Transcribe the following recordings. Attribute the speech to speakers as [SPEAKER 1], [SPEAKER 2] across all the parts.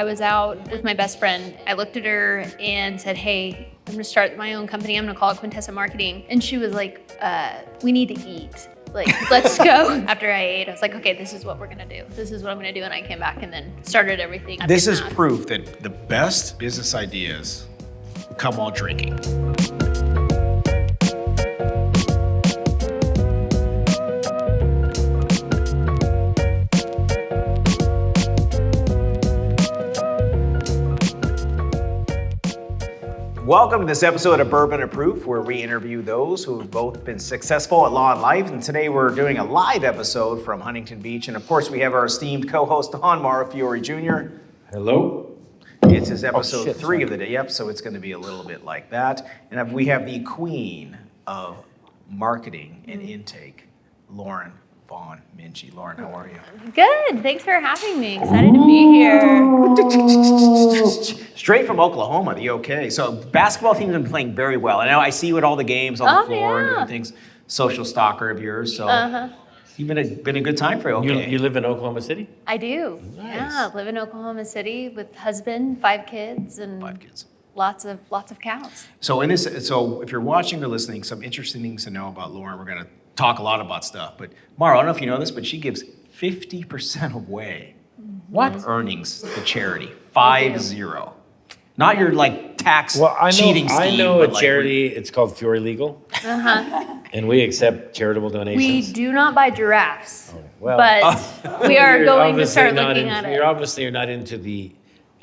[SPEAKER 1] I was out with my best friend. I looked at her and said, hey, I'm gonna start my own company. I'm gonna call it Quintessa Marketing. And she was like, we need to eat. Like, let's go. After I ate, I was like, okay, this is what we're gonna do. This is what I'm gonna do. And I came back and then started everything.
[SPEAKER 2] This is proof that the best business ideas come while drinking. Welcome to this episode of Bourbon and Proof, where we interview those who have both been successful at law and life. And today we're doing a live episode from Huntington Beach. And of course, we have our esteemed co-host, Mauro Fiore Jr.
[SPEAKER 3] Hello.
[SPEAKER 2] It's his episode 3 of the day. Yep, so it's going to be a little bit like that. And we have the queen of marketing and intake, Lauren Von Mingee. Lauren, how are you?
[SPEAKER 1] Good. Thanks for having me. Excited to be here.
[SPEAKER 2] Straight from Oklahoma, the OK. So basketball teams have been playing very well. I know I see you at all the games on the floor and doing things. Social stalker of yours. So you've been a good time for OK.
[SPEAKER 3] You live in Oklahoma City?
[SPEAKER 1] I do.
[SPEAKER 3] Nice.
[SPEAKER 1] Yeah, live in Oklahoma City with husband, 5 kids, and
[SPEAKER 2] 5 kids.
[SPEAKER 1] Lots of cows.
[SPEAKER 2] So if you're watching or listening, some interesting things to know about Lauren. We're gonna talk a lot about stuff. But Mauro, I don't know if you know this, but she gives 50% away of earnings to charity. 50. Not your tax cheating scheme.
[SPEAKER 3] I know a charity. It's called Fiore Legal. And we accept charitable donations.
[SPEAKER 1] We do not buy giraffes,
[SPEAKER 3] well,
[SPEAKER 1] but we are going to start looking at it.
[SPEAKER 3] You're obviously not into the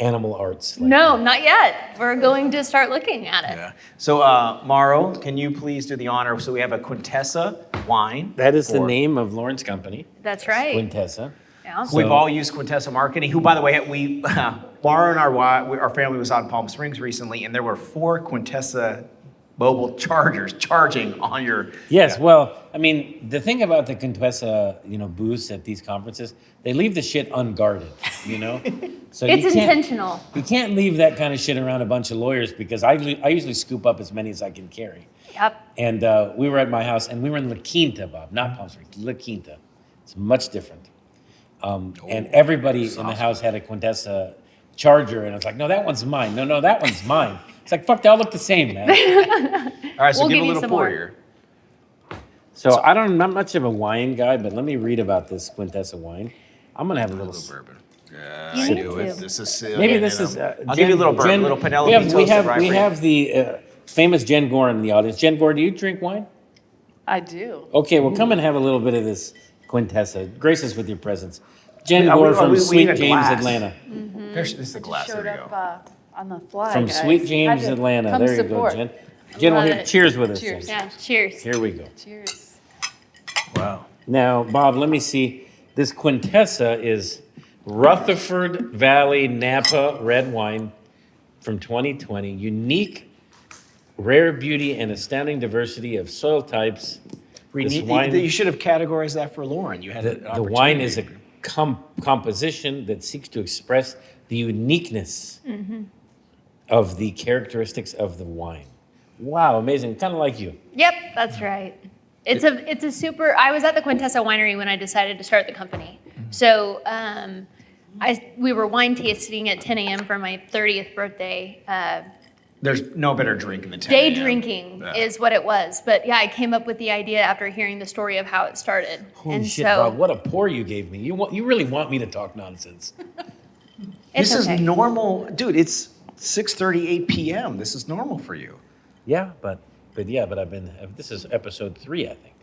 [SPEAKER 3] animal arts.
[SPEAKER 1] No, not yet. We're going to start looking at it.
[SPEAKER 2] Yeah. So Mauro, can you please do the honor? So we have a Quintessa wine.
[SPEAKER 3] That is the name of Lauren's company.
[SPEAKER 1] That's right.
[SPEAKER 3] Quintessa.
[SPEAKER 1] Yeah.
[SPEAKER 2] We've all used Quintessa Marketing, who, by the way, Mauro and our family was out in Palm Springs recently, and there were 4 Quintessa mobile chargers charging on your...
[SPEAKER 3] Yes, well, I mean, the thing about the Quintessa, booths at these conferences, they leave the shit unguarded, So
[SPEAKER 1] it's intentional.
[SPEAKER 3] You can't leave that kind of shit around a bunch of lawyers because I usually scoop up as many as I can carry.
[SPEAKER 1] Yep.
[SPEAKER 3] And we were at my house, and we were in La Quinta, Bob, not Palm Springs, La Quinta. It's much different. And everybody in the house had a Quintessa charger, and I was like, no, that one's mine. No, that one's mine. It's like, fuck, they all look the same, man.
[SPEAKER 2] All right, so
[SPEAKER 1] We'll
[SPEAKER 2] give
[SPEAKER 1] give
[SPEAKER 2] a
[SPEAKER 1] you
[SPEAKER 2] little
[SPEAKER 1] some
[SPEAKER 2] pour
[SPEAKER 1] more.
[SPEAKER 2] here.
[SPEAKER 3] So I'm not much of a wine guy, but let me read about this Quintessa wine. I'm gonna have a little
[SPEAKER 2] bourbon. Yeah,
[SPEAKER 1] You
[SPEAKER 2] I
[SPEAKER 1] need
[SPEAKER 2] knew it.
[SPEAKER 1] to.
[SPEAKER 2] This is
[SPEAKER 3] Maybe this is.
[SPEAKER 2] I'll give you a little bourbon, a little Penelope
[SPEAKER 3] we
[SPEAKER 2] toasted rye
[SPEAKER 3] we
[SPEAKER 2] for you.
[SPEAKER 3] have the famous Jen Gore in the audience. Jen Gore, do you drink wine?
[SPEAKER 4] I do.
[SPEAKER 3] Okay, well, come and have a little bit of this Quintessa. Grace us with your presence. Jen
[SPEAKER 2] We-
[SPEAKER 3] Gore
[SPEAKER 2] we-
[SPEAKER 3] from
[SPEAKER 2] we
[SPEAKER 3] Sweet
[SPEAKER 2] need a
[SPEAKER 3] James,
[SPEAKER 2] glass.
[SPEAKER 3] Atlanta.
[SPEAKER 2] This is the glass.
[SPEAKER 4] Showed
[SPEAKER 2] There you
[SPEAKER 4] up
[SPEAKER 2] go.
[SPEAKER 4] on the fly,
[SPEAKER 3] From
[SPEAKER 4] guys.
[SPEAKER 3] Sweet James,
[SPEAKER 4] Had to
[SPEAKER 3] Atlanta.
[SPEAKER 4] come
[SPEAKER 3] There you
[SPEAKER 4] support.
[SPEAKER 3] go, Jen. Jen,
[SPEAKER 1] Love
[SPEAKER 3] well,
[SPEAKER 1] it.
[SPEAKER 3] cheers with us.
[SPEAKER 4] Cheers.
[SPEAKER 3] Jen.
[SPEAKER 1] Yeah, cheers.
[SPEAKER 3] Here we go.
[SPEAKER 4] Cheers.
[SPEAKER 2] Wow.
[SPEAKER 3] Now, Bob, let me see. This Quintessa is Rutherford Valley Napa red wine from 2020. Unique, rare beauty, and astounding diversity of soil types. This wine,
[SPEAKER 2] You should have categorized that for Lauren. You had
[SPEAKER 3] the wine is a composition that seeks to express the uniqueness of the characteristics of the wine. Wow, amazing. Kind of like you.
[SPEAKER 1] Yep, that's right. It's a super. I was at the Quintessa Winery when I decided to start the company. So we were wine tasting at 10 a.m. for my 30th birthday.
[SPEAKER 2] There's no better drink in the 10
[SPEAKER 1] Day
[SPEAKER 2] a.m.
[SPEAKER 1] drinking
[SPEAKER 2] Yeah.
[SPEAKER 1] is what it was. But yeah, I came up with the idea after hearing the story of how it started.
[SPEAKER 3] Holy
[SPEAKER 1] and
[SPEAKER 3] shit,
[SPEAKER 1] so
[SPEAKER 3] Bob, what a pour you gave me. You really want me to talk nonsense.
[SPEAKER 1] it's
[SPEAKER 2] This
[SPEAKER 1] okay.
[SPEAKER 2] is normal. Dude, it's 6:38 p.m. This is normal for you.
[SPEAKER 3] Yeah, but I've been. This is episode 3, I think.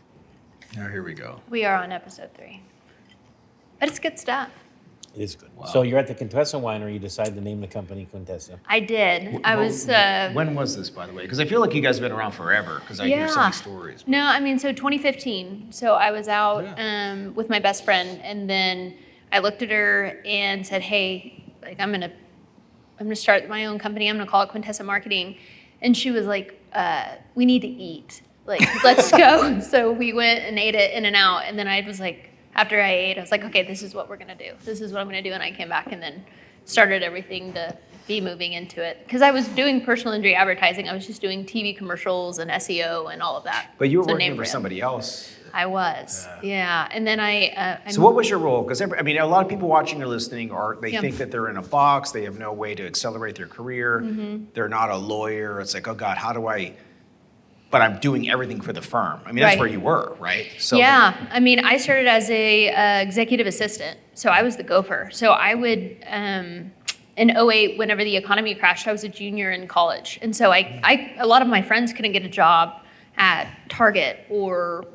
[SPEAKER 2] Now, here we go.
[SPEAKER 1] We are on episode 3. But it's good stuff.
[SPEAKER 3] It is good. So you're at the Quintessa Winery. You decide to name the company Quintessa.
[SPEAKER 1] I did. I was.
[SPEAKER 2] When was this, by the way? Because I feel like you guys have been around forever. Because I hear so many stories.
[SPEAKER 1] No, I mean, so 2015. So I was out with my best friend, and then I looked at her and said, "Hey, I'm gonna start my own company. I'm gonna call it Quintessa Marketing." And she was like, "We need to eat. Let's go." So we went and ate at In-N-Out, and then I was like, after I ate, I was like, okay, this is what we're gonna do. This is what I'm gonna do. And I came back and then started everything to be moving into it. Because I was doing personal injury advertising. I was just doing TV commercials and SEO and all of that.
[SPEAKER 2] But you were
[SPEAKER 1] So
[SPEAKER 2] working
[SPEAKER 1] name
[SPEAKER 2] for
[SPEAKER 1] brand.
[SPEAKER 2] somebody else
[SPEAKER 1] I was, yeah. And then I
[SPEAKER 2] So what was your role? Because I mean, a lot of people watching or listening they
[SPEAKER 1] Yeah.
[SPEAKER 2] think that they're in a box. They have no way to accelerate their career. They're not a lawyer. It's like, oh God, how do I? But I'm doing everything for the firm. I mean, that's
[SPEAKER 1] Right.
[SPEAKER 2] where you were, right? So
[SPEAKER 1] yeah, I mean, I started as a executive assistant, so I was the gopher. So I would, in '08, whenever the economy crashed, I was a junior in college, and so a lot of my friends couldn't get a job at Target or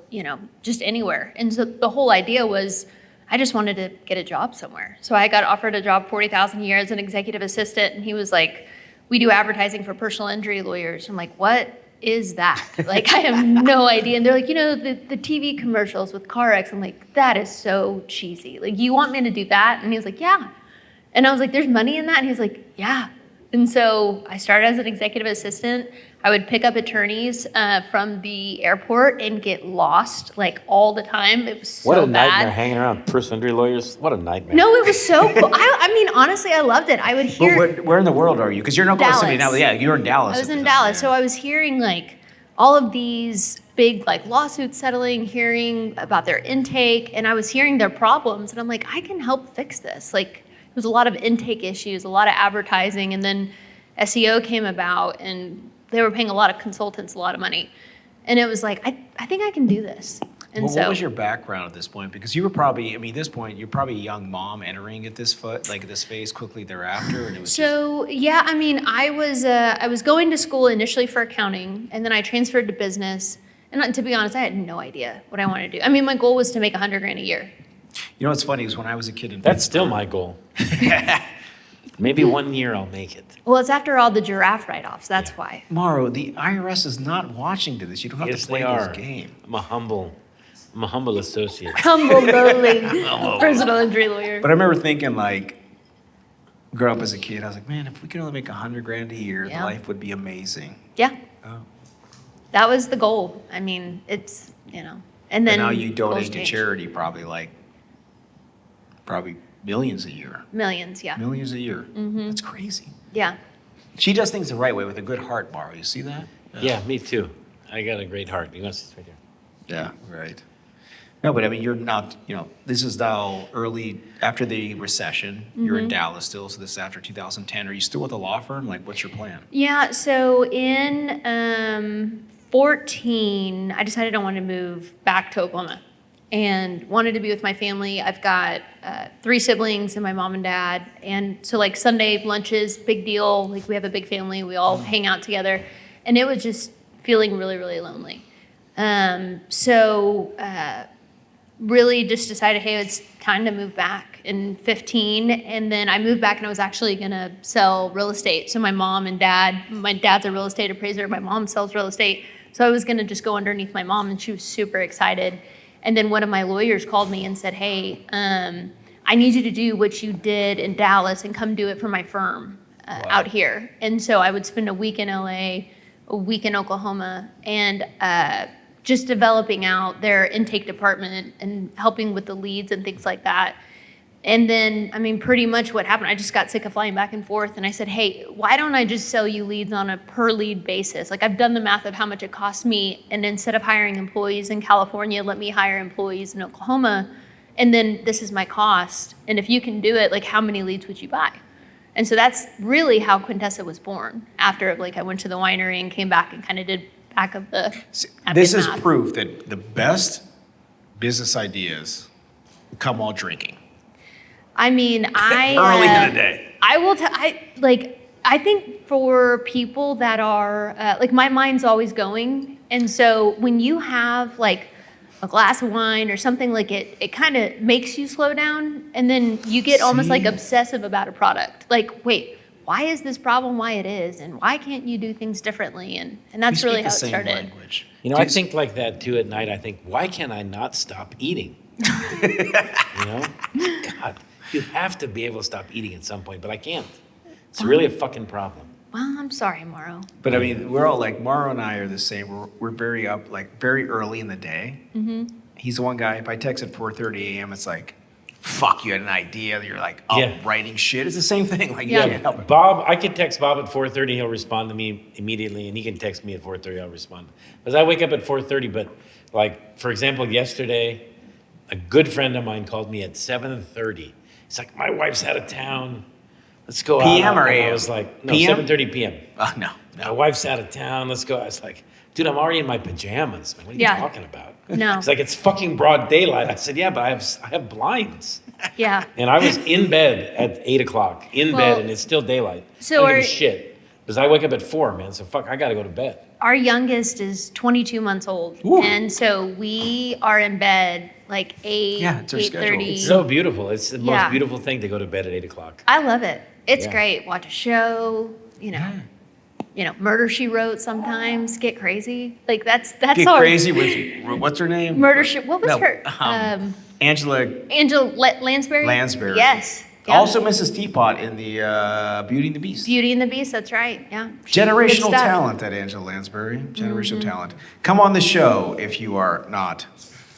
[SPEAKER 1] just anywhere, and so the whole idea was I just wanted to get a job somewhere. So I got offered a job, 40,000 a year as an executive assistant, and he was like, "We do advertising for personal injury lawyers." I'm like, "What is that?" Like, I have no idea. And they're like, the TV commercials with car wrecks. I'm like, that is so cheesy. Like, you want me to do that? And he was like, yeah. And I was like, there's money in that? And he was like, yeah. And so I started as an executive assistant. I would pick up attorneys from the airport and get lost like all the time. It was so
[SPEAKER 3] What a
[SPEAKER 1] bad.
[SPEAKER 3] nightmare hanging around personal injury lawyers. What a nightmare.
[SPEAKER 1] No, it was so cool. I mean, honestly, I loved it. I would hear.
[SPEAKER 2] where in the world are you? Because you're in Oklahoma City now.
[SPEAKER 1] Dallas.
[SPEAKER 2] Yeah, you're in Dallas.
[SPEAKER 1] I was
[SPEAKER 2] at the
[SPEAKER 1] in
[SPEAKER 2] time,
[SPEAKER 1] Dallas,
[SPEAKER 2] yeah.
[SPEAKER 1] so I was hearing like all of these big like lawsuits settling, hearing about their intake, and I was hearing their problems, and I'm like, I can help fix this. Like, there was a lot of intake issues, a lot of advertising, and then SEO came about, and they were paying a lot of consultants a lot of money, and it was like, I think I can do this. And
[SPEAKER 2] Well,
[SPEAKER 1] so,
[SPEAKER 2] what was your background at this point? Because you were probably, I mean, at this point, you're probably a young mom entering at this phase quickly thereafter, and it was
[SPEAKER 1] So yeah, I mean, I was going to school initially for accounting, and then I transferred to business. And to be honest, I had no idea what I wanted to do. I mean, my goal was to make $100,000 a year.
[SPEAKER 2] You know what's funny is when I was a kid in
[SPEAKER 3] That's still my goal. Maybe 1 year I'll make it.
[SPEAKER 1] Well, it's after all the giraffe write-offs. That's why.
[SPEAKER 2] Mauro, the IRS is not watching to this. You don't have
[SPEAKER 3] Yes,
[SPEAKER 2] to play
[SPEAKER 3] they are.
[SPEAKER 2] this game.
[SPEAKER 3] I'm a humble associate.
[SPEAKER 1] Humble, lowly, personal injury lawyer.
[SPEAKER 2] But I remember thinking, like, growing up as a kid, I was like, man, if we could only make $100,000 a year,
[SPEAKER 1] Yeah.
[SPEAKER 2] life would be amazing.
[SPEAKER 1] Yeah,
[SPEAKER 2] Oh.
[SPEAKER 1] that was the goal. I mean, it's and
[SPEAKER 2] And
[SPEAKER 1] then
[SPEAKER 2] now you
[SPEAKER 1] goals
[SPEAKER 2] donate to
[SPEAKER 1] change.
[SPEAKER 2] charity probably millions a year.
[SPEAKER 1] Millions, yeah,
[SPEAKER 2] Millions a year. That's crazy.
[SPEAKER 1] yeah.
[SPEAKER 2] She does things the right way with a good heart, Mauro. You see that?
[SPEAKER 3] Yeah, me too. I got a great heart. You want to see this right here?
[SPEAKER 2] Yeah, right. No, but I mean, you're not, this is now early, after the recession. You're in Dallas still, so this is after 2010. Are you still with a law firm? Like, what's your plan?
[SPEAKER 1] Yeah, so in 14, I decided I wanted to move back to Oklahoma and wanted to be with my family. I've got 3 siblings and my mom and dad. And so like Sunday lunches, big deal. Like we have a big family. We all hang out together. And it was just feeling really, really lonely. So really just decided, hey, it's time to move back in 15. And then I moved back and I was actually going to sell real estate. So my dad's a real estate appraiser. My mom sells real estate. So I was going to just go underneath my mom, and she was super excited. And then one of my lawyers called me and said, hey, I need you to do what you did in Dallas and come do it for my firm out here. And so I would spend a week in LA, a week in Oklahoma, and just developing out their intake department and helping with the leads and things like that. And then, I mean, pretty much what happened, I just got sick of flying back and forth, and I said, hey, why don't I just sell you leads on a per lead basis? Like, I've done the math of how much it costs me, and instead of hiring employees in California, let me hire employees in Oklahoma, and then this is my cost. And if you can do it, like, how many leads would you buy? And so that's really how Quintessa was born. After, like, I went to the winery and came back and kind of did back of the
[SPEAKER 2] This is
[SPEAKER 1] math.
[SPEAKER 2] proof that the best business ideas come while drinking.
[SPEAKER 1] I mean,
[SPEAKER 2] Early in the day.
[SPEAKER 1] I will I think for people that are, like, my mind's always going. And so when you have, like, a glass of wine or something, like, it kind of makes you slow down. And then you get almost, like,
[SPEAKER 2] See?
[SPEAKER 1] obsessive about a product. Like, wait, why is this problem why it is? And why can't you do things differently? And that's
[SPEAKER 2] We
[SPEAKER 1] really
[SPEAKER 2] speak
[SPEAKER 1] how
[SPEAKER 2] the
[SPEAKER 1] it
[SPEAKER 2] same
[SPEAKER 1] started.
[SPEAKER 2] language.
[SPEAKER 3] I think like that too at night. I think, why can't I not stop eating? God, you have to be able to stop eating at some point, but I can't. It's really a fucking problem.
[SPEAKER 1] Well, I'm sorry, Mauro.
[SPEAKER 2] But I mean, we're all like, Mauro and I are the same. We're very up, like, very early in the day. He's the one guy, if I text at 4:30 a.m., it's like, fuck, you had an idea. You're like, up
[SPEAKER 3] Yeah.
[SPEAKER 2] writing shit. It's the same thing. Like,
[SPEAKER 1] Yeah.
[SPEAKER 2] you can't help it.
[SPEAKER 3] Bob, I can text Bob at 4:30, he'll respond to me immediately, and he can text me at 4:30, I'll respond. Because I wake up at 4:30, but Like, for example, yesterday, a good friend of mine called me at 7:30. He's like, my wife's out of town. Let's go out.
[SPEAKER 2] PM or
[SPEAKER 3] And I
[SPEAKER 2] AM?
[SPEAKER 3] was like, no,
[SPEAKER 2] PM?
[SPEAKER 3] 7:30 p.m.
[SPEAKER 2] Oh, no.
[SPEAKER 3] My wife's out of town. Let's go. I was like, dude, I'm already in my pajamas, man. What are you
[SPEAKER 1] Yeah.
[SPEAKER 3] talking about?
[SPEAKER 1] No.
[SPEAKER 3] It's like, it's fucking broad daylight. I said, yeah, but I have blinds.
[SPEAKER 1] Yeah.
[SPEAKER 3] And I was in bed at 8 o'clock, in
[SPEAKER 1] Well,
[SPEAKER 3] bed, and it's still daylight.
[SPEAKER 1] so
[SPEAKER 3] I don't give
[SPEAKER 1] are-
[SPEAKER 3] a shit. Because I wake up at 4, man. So fuck, I got to go to bed.
[SPEAKER 1] Our youngest is 22 months old.
[SPEAKER 2] Woo.
[SPEAKER 1] And so we are in bed like 8,
[SPEAKER 2] Yeah, it's our schedule.
[SPEAKER 1] 8:30.
[SPEAKER 3] It's so beautiful. It's the
[SPEAKER 1] Yeah.
[SPEAKER 3] most beautiful thing to go to bed at 8 o'clock.
[SPEAKER 1] I love it. It's
[SPEAKER 3] Yeah.
[SPEAKER 1] great. Watch a show, Murder She Wrote sometimes, get crazy. Like that's
[SPEAKER 2] Get
[SPEAKER 1] all.
[SPEAKER 2] crazy with, what's her name?
[SPEAKER 1] Murder She, what was
[SPEAKER 2] No,
[SPEAKER 1] her?
[SPEAKER 2] Angela
[SPEAKER 1] Angela Lansbury?
[SPEAKER 2] Lansbury.
[SPEAKER 1] Yes. Yeah.
[SPEAKER 2] Also Mrs. Teapot in the Beauty and the Beast.
[SPEAKER 1] Beauty and the Beast, that's right. Yeah. Good
[SPEAKER 2] Generational
[SPEAKER 1] stuff. Mm-hmm.
[SPEAKER 2] talent, that Angela Lansbury. Generational talent. Come on the show if you are not.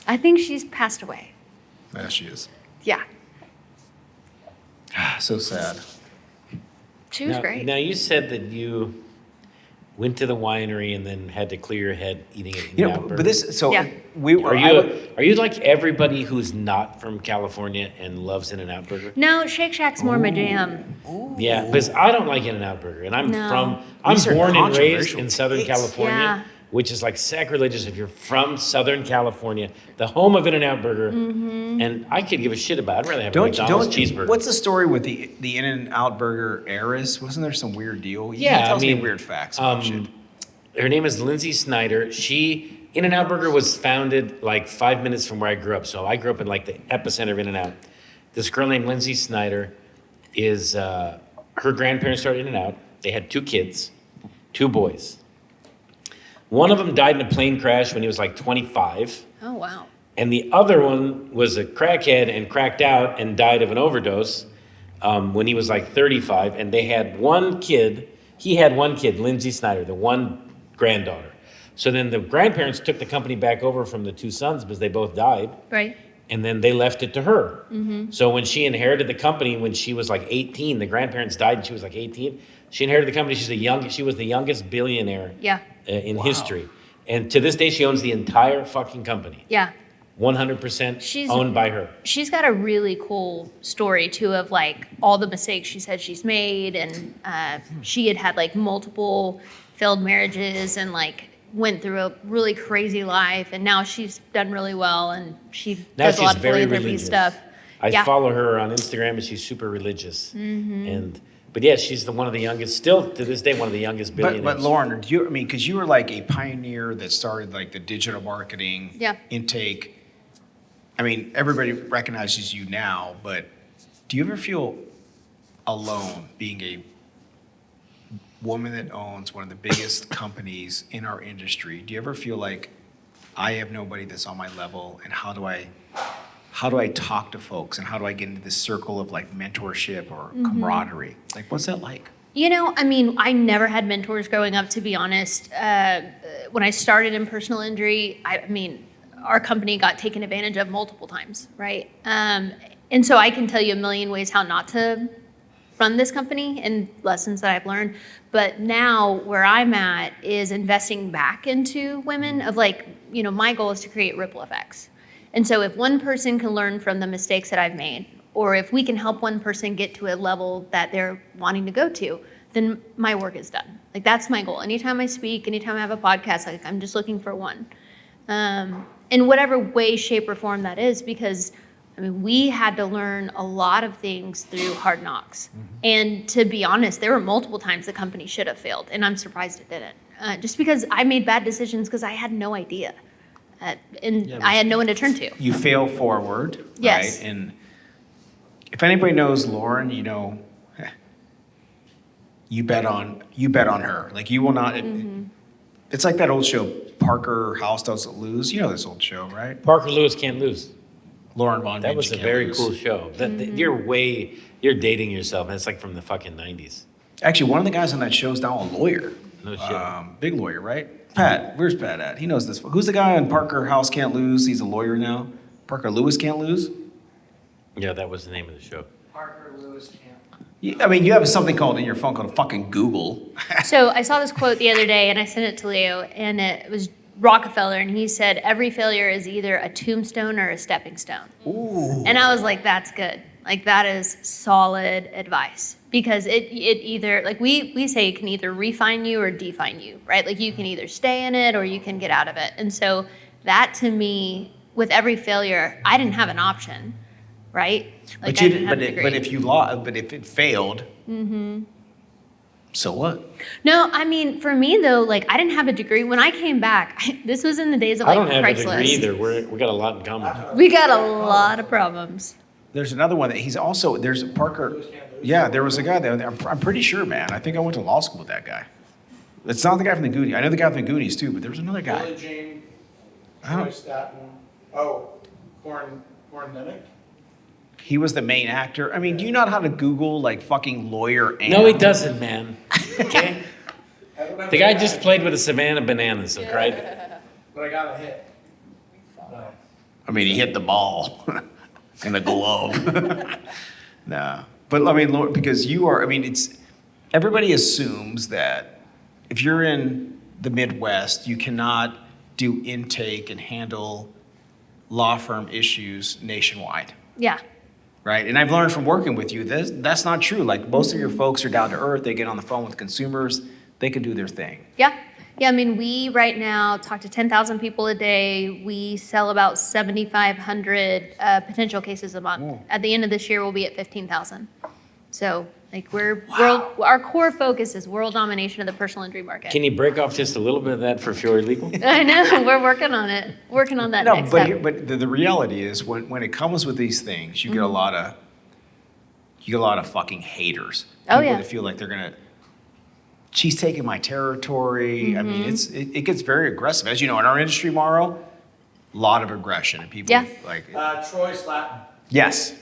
[SPEAKER 1] I think she's passed away.
[SPEAKER 2] There she is.
[SPEAKER 1] Yeah.
[SPEAKER 2] So sad.
[SPEAKER 1] She was
[SPEAKER 3] now,
[SPEAKER 1] great.
[SPEAKER 3] Now, you said that you went to the winery and then had to clear your head eating it in
[SPEAKER 2] You know,
[SPEAKER 3] Napa.
[SPEAKER 2] but this, so
[SPEAKER 1] Yeah.
[SPEAKER 2] we were.
[SPEAKER 3] Are you like everybody who's not from California and loves In-N-Out Burger?
[SPEAKER 1] No, Shake Shack's more my jam.
[SPEAKER 3] Yeah, because I don't like In-N-Out Burger, and I'm
[SPEAKER 1] No.
[SPEAKER 3] I'm
[SPEAKER 2] These are
[SPEAKER 3] born and raised
[SPEAKER 2] controversial
[SPEAKER 3] in Southern
[SPEAKER 2] takes.
[SPEAKER 3] California,
[SPEAKER 1] Yeah.
[SPEAKER 3] which is like sacrilegious if you're from Southern California, the home of In-N-Out Burger,
[SPEAKER 1] Mm-hmm.
[SPEAKER 3] and I could give a shit about it. I'd rather have a
[SPEAKER 2] Don't
[SPEAKER 3] McDonald's cheeseburger.
[SPEAKER 2] What's the story with the In-N-Out Burger heiress? Wasn't there some weird deal? You
[SPEAKER 3] Yeah,
[SPEAKER 2] tells
[SPEAKER 3] I mean,
[SPEAKER 2] me weird facts about shit.
[SPEAKER 3] Her name is Lindsay Snyder. In-N-Out Burger was founded like 5 minutes from where I grew up. So I grew up in like the epicenter of In-N-Out. This girl named Lindsay Snyder is, her grandparents started In-N-Out. They had 2 kids, 2 boys. One of them died in a plane crash when he was like 25.
[SPEAKER 1] Oh, wow.
[SPEAKER 3] And the other one was a crackhead and cracked out and died of an overdose when he was like 35. And they had one kid. He had one kid, Lindsay Snyder, the one granddaughter. So then the grandparents took the company back over from the 2 sons because they both died.
[SPEAKER 1] Right.
[SPEAKER 3] And then they left it to her. So when she inherited the company when she was like 18, the grandparents died and she was like 18. She inherited the company. She was the youngest billionaire
[SPEAKER 1] Yeah.
[SPEAKER 3] in history. And to this day, she owns the entire fucking company.
[SPEAKER 1] Yeah.
[SPEAKER 3] 100%
[SPEAKER 1] She's-
[SPEAKER 3] owned by her.
[SPEAKER 1] She's got a really cool story too of like all the mistakes she said she's made, and she had like multiple failed marriages and like went through a really crazy life, and now she's done really well, and she
[SPEAKER 3] Now
[SPEAKER 1] does a
[SPEAKER 3] she's
[SPEAKER 1] lot of
[SPEAKER 3] very
[SPEAKER 1] philanthropy
[SPEAKER 3] religious.
[SPEAKER 1] stuff.
[SPEAKER 3] I
[SPEAKER 1] Yeah.
[SPEAKER 3] follow her on Instagram, and she's super religious.
[SPEAKER 1] Mm-hmm.
[SPEAKER 3] But yeah, she's one of the youngest, still to this day, one of the youngest billionaires.
[SPEAKER 2] But Lauren, because you were like a pioneer that started like the digital marketing
[SPEAKER 1] Yeah.
[SPEAKER 2] intake. I mean, everybody recognizes you now, but do you ever feel alone being a woman that owns one of the biggest companies in our industry? Do you ever feel like I have nobody that's on my level, and how do I talk to folks, and how do I get into this circle of like mentorship or camaraderie? Like, what's that like?
[SPEAKER 1] I mean, I never had mentors growing up, to be honest. When I started in personal injury, I mean, our company got taken advantage of multiple times, right? And so I can tell you a million ways how not to run this company and lessons that I've learned. But now where I'm at is investing back into women of like, my goal is to create ripple effects. And so if one person can learn from the mistakes that I've made, or if we can help one person get to a level that they're wanting to go to, then my work is done. Like that's my goal. Anytime I speak, anytime I have a podcast, like I'm just looking for one. In whatever way, shape, or form that is, because I mean, we had to learn a lot of things through hard knocks. And to be honest, there were multiple times the company should have failed, and I'm surprised it didn't. Just because I made bad decisions because I had no idea. And I had no one to turn to.
[SPEAKER 2] You fail forward,
[SPEAKER 1] Yes.
[SPEAKER 2] right? And if anybody knows Lauren, you bet on her. Like you will not. It's like that old show, Parker House Doesn't Lose. You know this old show, right?
[SPEAKER 3] Parker Lewis Can't Lose.
[SPEAKER 2] Lauren Von Mingee.
[SPEAKER 3] That was a
[SPEAKER 2] Can't
[SPEAKER 3] very
[SPEAKER 2] Lose.
[SPEAKER 3] cool show. You're dating yourself. That's like from the fucking 90s.
[SPEAKER 2] Actually, one of the guys on that show is now a lawyer.
[SPEAKER 3] No shit.
[SPEAKER 2] Big lawyer, right? Pat, where's Pat at? He knows this. Who's the guy on Parker House Can't Lose? He's a lawyer now. Parker Lewis Can't Lose?
[SPEAKER 3] Yeah, that was the name of the show.
[SPEAKER 5] Parker Lewis Camp.
[SPEAKER 2] I mean, you have something called in your phone called fucking Google.
[SPEAKER 1] So I saw this quote the other day, and I sent it to Leo, and it was Rockefeller, and he said every failure is either a tombstone or a stepping stone.
[SPEAKER 2] Ooh.
[SPEAKER 1] And I was like, that's good. Like, that is solid advice, because it either, like, we say it can either refine you or define you, right? Like, you can either stay in it or you can get out of it. And so that, to me, with every failure, I didn't have an option, right? Like,
[SPEAKER 2] But
[SPEAKER 1] I
[SPEAKER 2] you
[SPEAKER 1] didn't have a
[SPEAKER 2] didn't.
[SPEAKER 1] degree.
[SPEAKER 2] But if it failed, so what?
[SPEAKER 1] No, I mean, for me though, like, I didn't have a degree when I came back. This was in the days of
[SPEAKER 3] I
[SPEAKER 1] like
[SPEAKER 3] don't have a
[SPEAKER 1] Craigslist.
[SPEAKER 3] degree either. We got a lot in common.
[SPEAKER 1] We got a lot of problems.
[SPEAKER 2] There's another one that there's Parker. Yeah, there was a guy there. I'm pretty sure, man. I think I went to law school with that guy. It's not the guy from the Goonies. I know the guy from the Goonies too, but there was another guy.
[SPEAKER 5] Billie Jean,
[SPEAKER 2] I don't-
[SPEAKER 5] Troy Staten. Oh, Corn
[SPEAKER 2] He was the main actor. I mean, do you know how to Google like fucking lawyer and?
[SPEAKER 3] No, he doesn't, man. Okay?
[SPEAKER 5] I don't have
[SPEAKER 3] The guy just played with the Savannah Bananas, okay?
[SPEAKER 5] But I got a hit.
[SPEAKER 2] I mean, he hit the ball in the glove. Nah, but I mean, Lord, because you are. I mean, everybody assumes that if you're in the Midwest, you cannot do intake and handle law firm issues nationwide.
[SPEAKER 1] Yeah.
[SPEAKER 2] Right, and I've learned from working with you that's not true. Like most of your folks are down to earth. They get on the phone with consumers. They can do their thing.
[SPEAKER 1] Yeah. Yeah, I mean, we right now talk to 10,000 people a day. We sell about 7,500 potential cases a month. At the end of this year, we'll be at 15,000. So, like, our core focus is world domination of the personal injury market.
[SPEAKER 3] Can you break off just a little bit of that for Fury Legal?
[SPEAKER 1] I know, we're working on it. Working on that
[SPEAKER 2] No,
[SPEAKER 1] next
[SPEAKER 2] but
[SPEAKER 1] step.
[SPEAKER 2] but the reality is when it comes with these things, you get a lot of fucking haters.
[SPEAKER 1] Oh,
[SPEAKER 2] People
[SPEAKER 1] yeah.
[SPEAKER 2] that feel like they're gonna. She's taking my territory. I mean, it gets very aggressive. As you know, in our industry, Mauro, a lot of aggression and people
[SPEAKER 1] Yeah.
[SPEAKER 2] like.
[SPEAKER 5] Troy Slatten.
[SPEAKER 2] Yes.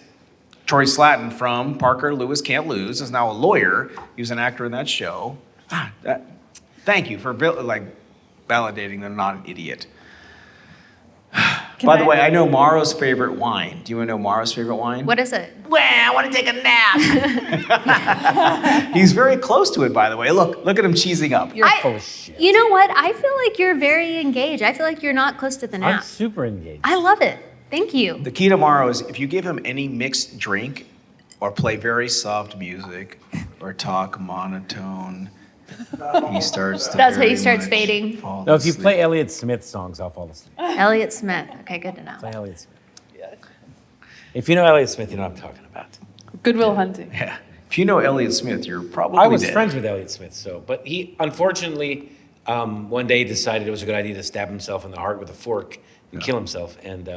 [SPEAKER 2] Troy Slatten from Parker Lewis Can't Lose is now a lawyer. He was an actor in that show. Thank you for validating that I'm not an idiot. By the way, I know Mauro's favorite wine. Do you want to know Mauro's favorite wine?
[SPEAKER 1] What is it?
[SPEAKER 2] Well, I want to take a nap. He's very close to it, by the way. Look at him cheesing up.
[SPEAKER 3] You're full of shit.
[SPEAKER 1] You know what? I feel like you're very engaged. I feel like you're not close to the
[SPEAKER 3] I'm
[SPEAKER 1] nap.
[SPEAKER 3] super engaged.
[SPEAKER 1] I love it. Thank you.
[SPEAKER 2] The key to Mauro is if you give him any mixed drink or play very soft music or talk monotone, he starts to
[SPEAKER 1] That's how he
[SPEAKER 2] very
[SPEAKER 1] starts
[SPEAKER 2] much
[SPEAKER 1] fading.
[SPEAKER 2] fall
[SPEAKER 3] No, if you
[SPEAKER 2] asleep.
[SPEAKER 3] play Elliott Smith songs, I'll fall asleep.
[SPEAKER 1] Elliott Smith. Okay, good to know.
[SPEAKER 3] Play Elliott Smith. If you know Elliott Smith, you know what I'm talking about.
[SPEAKER 4] Goodwill Hunting.
[SPEAKER 2] Yeah. If you know Elliott Smith, you're probably
[SPEAKER 3] I was
[SPEAKER 2] dead.
[SPEAKER 3] friends with Elliott Smith, but he unfortunately one day decided it was a good idea to stab himself in the heart with a fork and kill himself, and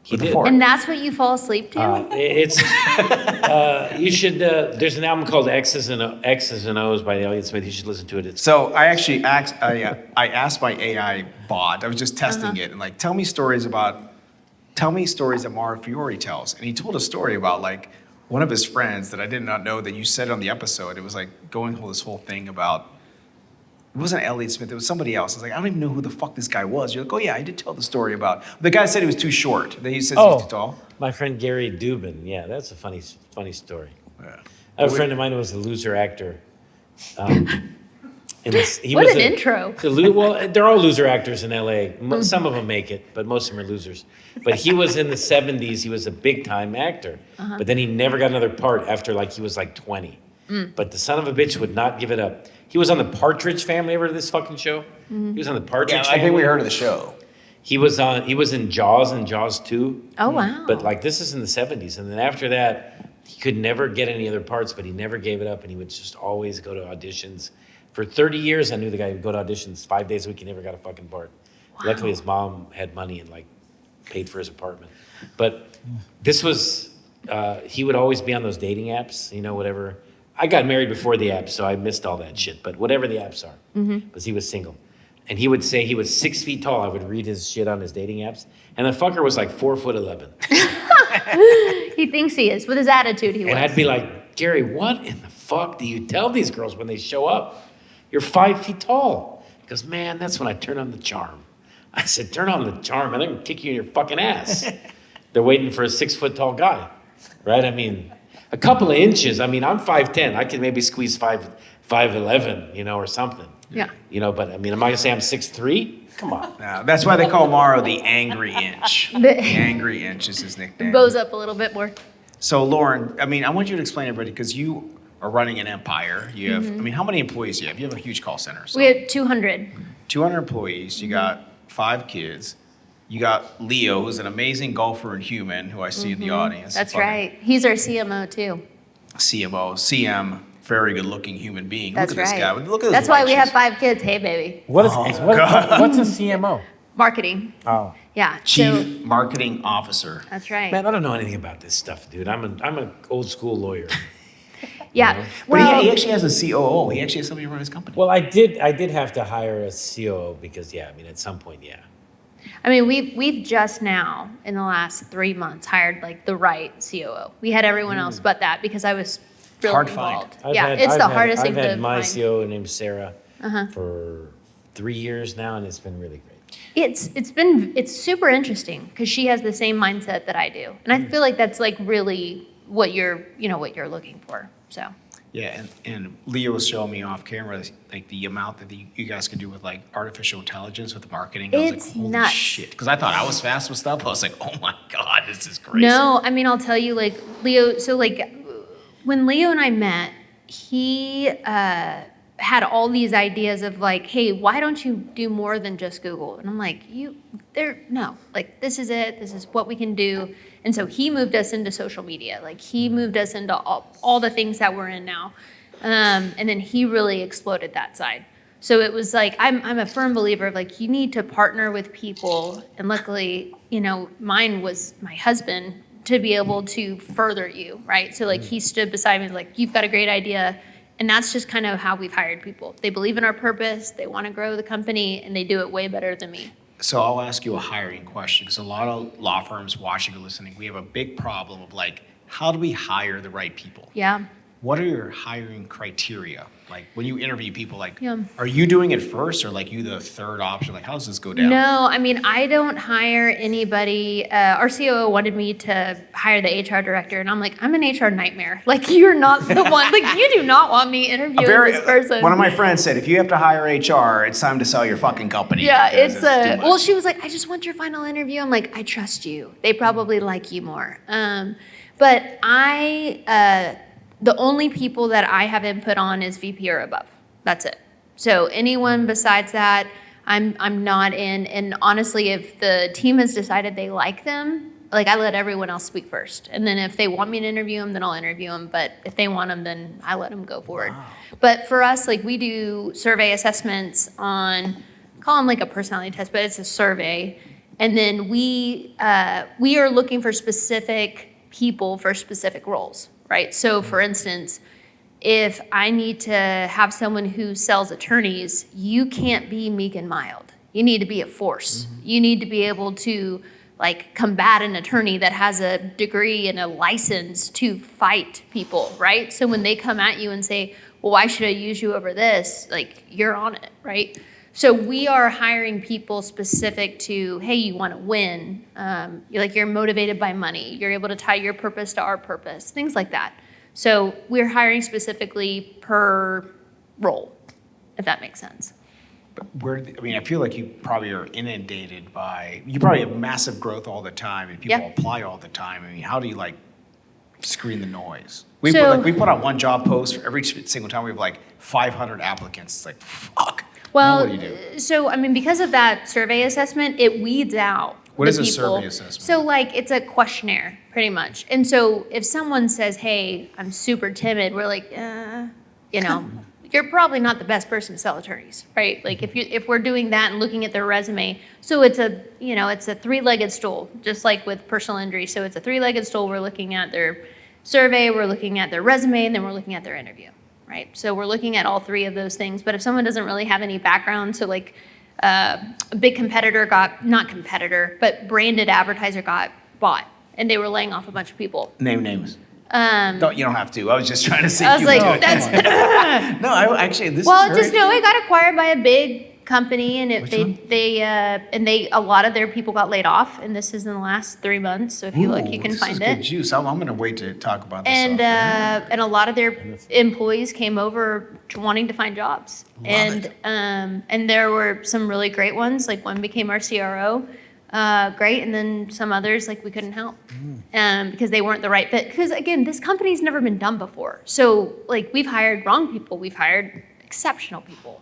[SPEAKER 3] he
[SPEAKER 2] With a
[SPEAKER 3] did.
[SPEAKER 2] fork.
[SPEAKER 1] And that's what you fall asleep to?
[SPEAKER 3] It's you should. There's an album called X's and O's by Elliott Smith. You should listen to it. It's
[SPEAKER 2] So I actually I asked my AI bot. I was just testing it and like tell me stories that Mauro Fiore tells. And he told a story about like one of his friends that I did not know that you said on the episode. It was like going through this whole thing about it wasn't Elliott Smith, it was somebody else. I was like, I don't even know who the fuck this guy was. You're like, oh yeah, I did tell the story about the guy said he was too short. Then he says he's too tall.
[SPEAKER 3] my friend Gary Dubin. Yeah, that's a funny story.
[SPEAKER 2] Yeah.
[SPEAKER 3] I have a friend of mine who was a loser actor. He
[SPEAKER 1] What
[SPEAKER 3] was
[SPEAKER 1] an intro.
[SPEAKER 3] Well, they're all loser actors in LA. Some of them make it, but most of them are losers. But he was in the 70s. He was a big time actor. But then he never got another part after he was like 20. But the son of a bitch would not give it up. He was on the Partridge Family. Ever this fucking show? He was on the Partridge
[SPEAKER 2] Yeah, I
[SPEAKER 3] Family.
[SPEAKER 2] think we heard of the show.
[SPEAKER 3] He was in Jaws and Jaws 2.
[SPEAKER 1] Oh, wow.
[SPEAKER 3] But this is in the 70s. And then after that, he could never get any other parts, but he never gave it up. And he would just always go to auditions. For 30 years, I knew the guy would go to auditions 5 days a week. He never got a fucking part. Luckily, his mom had money and paid for his apartment. But this was, he would always be on those dating apps, whatever. I got married before the apps, so I missed all that shit. But whatever the apps are, because he was single. And he would say he was 6 feet tall. I would read his shit on his dating apps. And the fucker was like 4'11".
[SPEAKER 1] He thinks he is. With his attitude, he was.
[SPEAKER 3] And I'd be like, Gary, what in the fuck do you tell these girls when they show up? You're 5 feet tall. He goes, man, that's when I turn on the charm. I said, turn on the charm and they're gonna kick you in your fucking ass. They're waiting for a 6 foot tall guy, right? I mean, a couple of inches. I mean, I'm 5'10". I can maybe squeeze 5'11", or something.
[SPEAKER 1] Yeah.
[SPEAKER 3] But I mean, am I gonna say I'm 6'3"? Come on.
[SPEAKER 2] No, that's why they call Mauro the Angry Inch. The Angry Inch is his nickname.
[SPEAKER 1] Bows up a little bit more.
[SPEAKER 2] So Lauren, I mean, I want you to explain to everybody, because you are running an empire. You have, I mean, how many employees do you have? You have a huge call center. So
[SPEAKER 1] We have 200.
[SPEAKER 2] 200 employees. You got 5 kids. You got Leo, who's an amazing golfer and human, who I see in the audience.
[SPEAKER 1] That's
[SPEAKER 2] Fucking
[SPEAKER 1] right. He's our CMO too.
[SPEAKER 2] CM, very good-looking human being.
[SPEAKER 1] That's
[SPEAKER 2] Look at
[SPEAKER 1] right.
[SPEAKER 2] this guy. Look at this.
[SPEAKER 1] That's why we
[SPEAKER 2] white
[SPEAKER 1] have
[SPEAKER 2] shit.
[SPEAKER 1] 5 kids. Hey, baby.
[SPEAKER 3] What is
[SPEAKER 2] Oh,
[SPEAKER 3] what's a CMO?
[SPEAKER 1] Marketing.
[SPEAKER 3] Oh,
[SPEAKER 1] Yeah.
[SPEAKER 2] Chief Marketing Officer.
[SPEAKER 1] That's right.
[SPEAKER 3] man, I don't know anything about this stuff, dude. I'm an old school lawyer.
[SPEAKER 1] Yeah.
[SPEAKER 3] know?
[SPEAKER 2] But
[SPEAKER 1] Well,
[SPEAKER 2] he actually has a COO. He actually has somebody to run his company.
[SPEAKER 3] Well, I did have to hire a COO because I mean, at some point, yeah.
[SPEAKER 1] I mean, we've just now in the last 3 months hired like the right COO. We had everyone else but that because I was really
[SPEAKER 2] hard to find.
[SPEAKER 1] involved. It's the hardest thing
[SPEAKER 3] I've
[SPEAKER 1] to
[SPEAKER 3] had my
[SPEAKER 1] find.
[SPEAKER 3] COO named Sarah for 3 years now, and it's been really great.
[SPEAKER 1] It's super interesting because she has the same mindset that I do, and I feel like that's like really what you're looking for. So
[SPEAKER 2] Yeah, and Leo was showing me off camera like the amount that you guys can do with like artificial intelligence with marketing. I was
[SPEAKER 1] It's
[SPEAKER 2] like, holy
[SPEAKER 1] nuts.
[SPEAKER 2] shit! Because I thought I was fast with stuff. I was like, oh my god, this is crazy.
[SPEAKER 1] no, I mean I'll tell you like Leo. So like when Leo and I met, he had all these ideas of like, hey, why don't you do more than just Google? And I'm like, this is it. This is what we can do. And so he moved us into social media. Like he moved us into all the things that we're in now. And then he really exploded that side. So it was like, I'm a firm believer of like, you need to partner with people. And luckily, mine was my husband to be able to further you, right? So like he stood beside me like, you've got a great idea. And that's just kind of how we've hired people. They believe in our purpose, they want to grow the company, and they do it way better than me.
[SPEAKER 2] So I'll ask you a hiring question, because a lot of law firms watching or listening, we have a big problem of like, how do we hire the right people?
[SPEAKER 1] Yeah.
[SPEAKER 2] What are your hiring criteria? Like when you interview people, like,
[SPEAKER 1] Yeah.
[SPEAKER 2] are you doing it first, or like you the third option? Like, how does this go down?
[SPEAKER 1] No, I mean, I don't hire anybody. Our COO wanted me to hire the HR director, and I'm like, I'm an HR nightmare. Like, you're not the one. Like, you do not want me interviewing this person.
[SPEAKER 2] One of my friends said, if you have to hire HR, it's time to sell your fucking company.
[SPEAKER 1] Yeah,
[SPEAKER 2] because
[SPEAKER 1] it's
[SPEAKER 2] too much.
[SPEAKER 1] well, she was like, I just want your final interview. I'm like, I trust you. They probably like you more. But the only people that I have input on is VP or above. That's it. So anyone besides that, I'm not in. And honestly, if the team has decided they like them, like I let everyone else speak first. And then if they want me to interview them, then I'll interview them. But if they want them, then I let them go forward. Wow. But for us, like we do survey assessments on, call them like a personality test, but it's a survey. And then we are looking for specific people for specific roles, right? So for instance, if I need to have someone who sells attorneys, you can't be meek and mild. You need to be a force. Mm-hmm. You need to be able to like combat an attorney that has a degree and a license to fight people, right? So when they come at you and say, well, why should I use you over this? Like you're on it, right? So we are hiring people specific to, hey, you want to win. You're motivated by money. You're able to tie your purpose to our purpose, things like that. So we're hiring specifically per role, if that makes sense.
[SPEAKER 2] I feel like you probably are inundated by, you probably have massive growth all the time and people apply all the time. I mean, how do you like screen the noise? We put out one job post for every single time. We have like 500 applicants. It's like, fuck.
[SPEAKER 1] Well,
[SPEAKER 2] now what do you do?
[SPEAKER 1] So, I mean, because of that survey assessment, it weeds out
[SPEAKER 2] What
[SPEAKER 1] the
[SPEAKER 2] is a
[SPEAKER 1] people.
[SPEAKER 2] survey assessment?
[SPEAKER 1] So, like, it's a questionnaire, pretty much. And so if someone says, hey, I'm super timid, we're like, you're probably not the best person to sell attorneys, right? Like, if we're doing that and looking at their resume, so it's a three-legged stool, just like with personal injury. So it's a three-legged stool. We're looking at their survey, we're looking at their resume, and then we're looking at their interview. Right, so we're looking at all three of those things. But if someone doesn't really have any background, so like a big competitor but branded advertiser got bought, and they were laying off a bunch of people.
[SPEAKER 2] Name names. You don't have to. I was just trying to see.
[SPEAKER 1] I was like,
[SPEAKER 2] that's. No, this.
[SPEAKER 1] Well,
[SPEAKER 2] is
[SPEAKER 1] just know it got acquired by a big company, and
[SPEAKER 2] Which one?
[SPEAKER 1] a lot of their people got laid off, and this is in the last 3 months. So if you look, you can
[SPEAKER 2] this
[SPEAKER 1] find
[SPEAKER 2] is
[SPEAKER 1] it.
[SPEAKER 2] good juice. I'm going to wait to talk about this.
[SPEAKER 1] And
[SPEAKER 2] off air.
[SPEAKER 1] and a lot of their employees came over wanting to find jobs, and there were some really great ones. Like one became our CRO, great, and then some others like we couldn't help because they weren't the right fit. Because again, this company's never been done before, so like we've hired wrong people, we've hired exceptional people.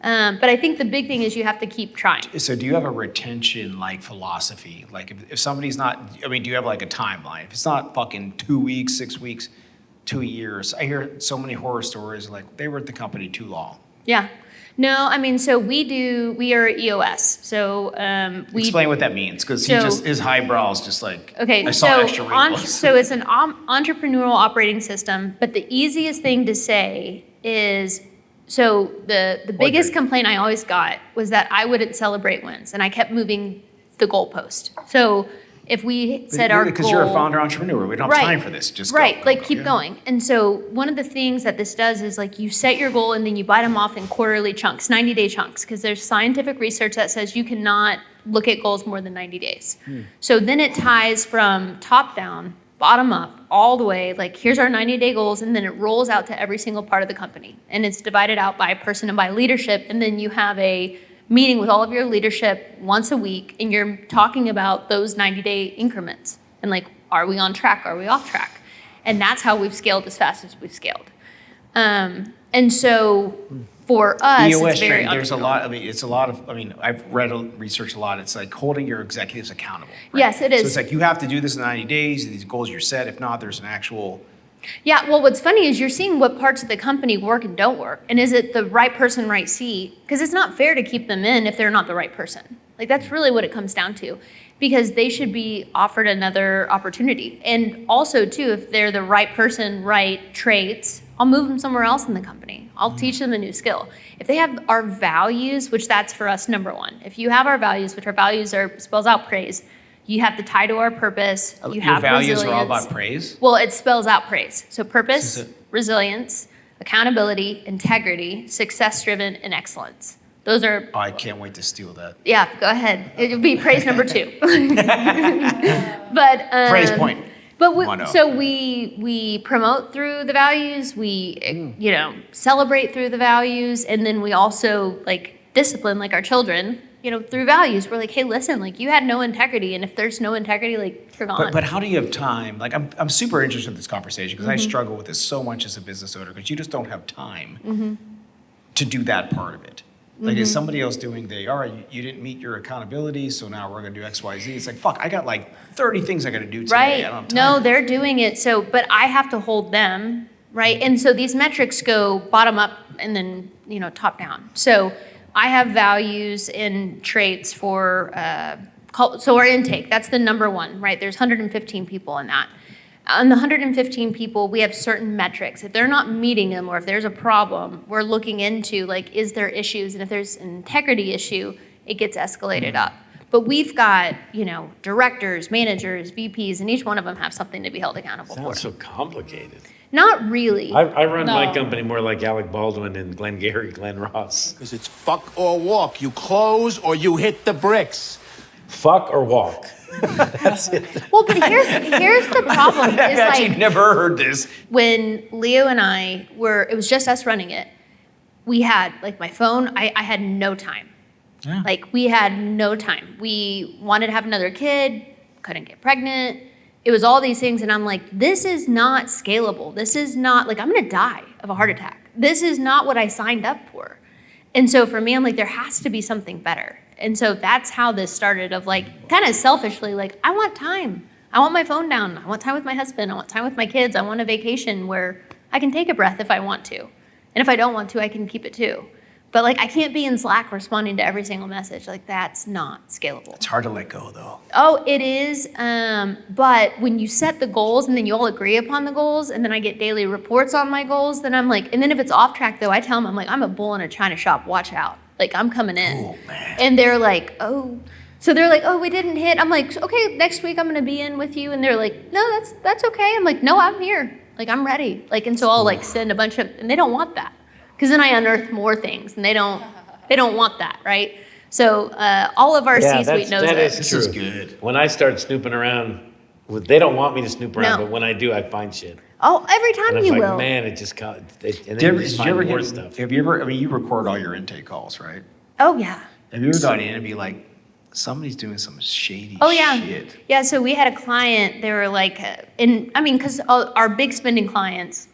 [SPEAKER 1] But I think the big thing is you have to keep trying.
[SPEAKER 2] So do you have a retention like philosophy? Like if somebody's not, I mean, do you have like a timeline? If it's not fucking 2 weeks, 6 weeks, 2 years, I hear so many horror stories like they were at the company too long.
[SPEAKER 1] Yeah. No, I mean, so we are EOS. So we
[SPEAKER 2] Explain what that means, because his highbrow is just like,
[SPEAKER 1] Okay,
[SPEAKER 2] I saw extra wrinkles.
[SPEAKER 1] so it's an entrepreneurial operating system, but the easiest thing to say is, so the biggest complaint I always got was that I wouldn't celebrate wins, and I kept moving the goalpost. So if we said our goal...
[SPEAKER 2] Because you're a founder entrepreneur, we don't have time for this, just go,
[SPEAKER 1] keep going. And so one of the things that this does is like you set your goal and then you bite them off in quarterly chunks, 90-day chunks, because there's scientific research that says you cannot look at goals more than 90 days. So then it ties from top down, bottom up, all the way, like here's our 90-day goals, and then it rolls out to every single part of the company. And it's divided out by person and by leadership, and then you have a meeting with all of your leadership once a week, and you're talking about those 90-day increments. And like, are we on track? Are we off track? And that's how we've scaled as fast as we've scaled. And so for us,
[SPEAKER 2] EOS
[SPEAKER 1] it's very
[SPEAKER 2] training, there's a lot, I've researched a lot. It's like holding your executives accountable. Right?
[SPEAKER 1] Yes, it is.
[SPEAKER 2] So it's like you have to do this in 90 days, these goals you're set. If not, there's an actual...
[SPEAKER 1] Yeah, well, what's funny is you're seeing what parts of the company work and don't work. And is it the right person, right seat? Because it's not fair to keep them in if they're not the right person. Like, that's really what it comes down to. Because they should be offered another opportunity. And also, too, if they're the right person, right traits, I'll move them somewhere else in the company. I'll teach them a new skill. If they have our values, which that's for us number one. If you have our values, which our values spells out praise, you have to tie to our purpose. You
[SPEAKER 2] Your
[SPEAKER 1] have
[SPEAKER 2] values
[SPEAKER 1] resilience.
[SPEAKER 2] are all about praise?
[SPEAKER 1] Well, it spells out praise. So purpose, resilience, accountability, integrity, success-driven, and excellence. Those are...
[SPEAKER 2] Oh, I can't wait to steal that.
[SPEAKER 1] Yeah, go ahead. It would be praise number 2. But
[SPEAKER 2] Praise point.
[SPEAKER 1] But so we promote through the values. We celebrate through the values, and then we also like discipline like our children. Through values, we're like, hey, listen, like you had no integrity, and if there's no integrity, like you're gone.
[SPEAKER 2] But how do you have time? Like I'm super interested in this conversation because I struggle with this so much as a business owner because you just don't have time to do that part of it. Like is somebody else doing all right, you didn't meet your accountability, so now we're gonna do X, Y, Z. It's like, fuck, I got like 30 things I gotta do today.
[SPEAKER 1] Right.
[SPEAKER 2] I don't have time
[SPEAKER 1] No,
[SPEAKER 2] for
[SPEAKER 1] they're doing it. So, but I have to hold them, right? And so these metrics go bottom up and then, top down. So I have values and traits for, so our intake, that's the number one, right? There's 115 people in that. On the 115 people, we have certain metrics. If they're not meeting them or if there's a problem, we're looking into like, is there issues? And if there's an integrity issue, it gets escalated up. But we've got, directors, managers, VPs, and each one of them have something to be held accountable for.
[SPEAKER 3] Sounds so complicated.
[SPEAKER 1] Not really.
[SPEAKER 3] I run my
[SPEAKER 4] No.
[SPEAKER 3] company more like Alec Baldwin and Glenn Ross.
[SPEAKER 6] Because it's fuck or walk. You close or you hit the bricks.
[SPEAKER 3] Fuck or walk.
[SPEAKER 1] Well, but here's the problem.
[SPEAKER 2] I've
[SPEAKER 1] Is
[SPEAKER 2] actually
[SPEAKER 1] like
[SPEAKER 2] never heard this.
[SPEAKER 1] when Leo and I it was just us running it. We had like my phone. I had no time.
[SPEAKER 2] Yeah.
[SPEAKER 1] Like we had no time. We wanted to have another kid, couldn't get pregnant. It was all these things, and I'm like, this is not scalable. This is not like I'm gonna die of a heart attack. This is not what I signed up for. And so for me, I'm like, there has to be something better. And so that's how this started of like, kind of selfishly, like, I want time. I want my phone down. I want time with my husband. I want time with my kids. I want a vacation where I can take a breath if I want to. And if I don't want to, I can keep it too. But like, I can't be in Slack responding to every single message. Like, that's not scalable.
[SPEAKER 2] It's hard to let go though.
[SPEAKER 1] Oh, it is. But when you set the goals and then you all agree upon the goals, and then I get daily reports on my goals, then I'm like, and then if it's off track though, I tell them, I'm like, I'm a bull in a china shop. Watch out. Like, I'm coming in.
[SPEAKER 2] Oh, man.
[SPEAKER 1] And they're like, oh. So they're like, oh, we didn't hit. I'm like, okay, next week I'm going to be in with you. And they're like, no, that's okay. I'm like, no, I'm here. Like, I'm ready. Like, and so I'll like send a bunch of, and they don't want that. Because then I unearth more things, and they don't They don't want that, right? So all of our C-suite knows
[SPEAKER 3] that
[SPEAKER 1] it.
[SPEAKER 3] is
[SPEAKER 2] This
[SPEAKER 3] true.
[SPEAKER 2] is good.
[SPEAKER 3] When I start snooping around, they don't want me to snoop around,
[SPEAKER 1] No.
[SPEAKER 3] but when I do, I find shit.
[SPEAKER 1] Oh, every
[SPEAKER 3] And
[SPEAKER 1] time
[SPEAKER 3] it's
[SPEAKER 1] you
[SPEAKER 3] like,
[SPEAKER 1] will.
[SPEAKER 3] man, it just got, and
[SPEAKER 2] Did
[SPEAKER 3] then
[SPEAKER 2] you
[SPEAKER 3] you
[SPEAKER 2] ever,
[SPEAKER 3] just
[SPEAKER 2] did you
[SPEAKER 3] find
[SPEAKER 2] ever
[SPEAKER 3] more
[SPEAKER 2] get,
[SPEAKER 3] stuff.
[SPEAKER 2] have you ever, I mean, you record all your intake calls, right?
[SPEAKER 1] Oh, yeah.
[SPEAKER 2] Have you ever gone in and be like, somebody's doing some shady
[SPEAKER 1] Oh, yeah.
[SPEAKER 2] shit?
[SPEAKER 1] Yeah, so we had a client, they were like, because our big spending clients,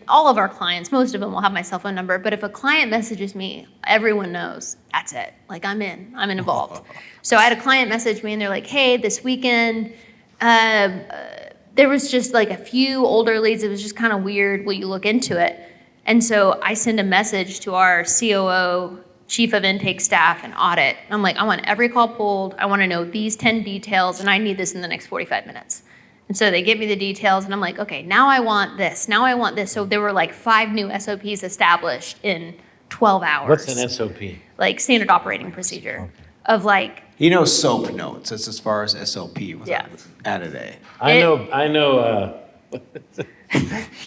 [SPEAKER 1] all of our clients, most of them will have my cell phone number, but if a client messages me, everyone knows, that's it. Like, I'm involved. So I had a client message me and they're like, hey, this weekend, there was just like a few older leads. It was just kind of weird. Will you look into it? And so I send a message to our COO, Chief of Intake Staff, and Audit. I'm like, I want every call pulled. I want to know these 10 details, and I need this in the next 45 minutes. And so they give me the details, and I'm like, okay, now I want this. Now I want this. So there were like 5 new SOPs established in 12 hours.
[SPEAKER 3] What's an SOP?
[SPEAKER 1] Like standard operating procedure of like,
[SPEAKER 2] You know SOAP notes, that's as far as SLP was
[SPEAKER 1] Yeah.
[SPEAKER 2] added A.
[SPEAKER 3] I know,
[SPEAKER 2] You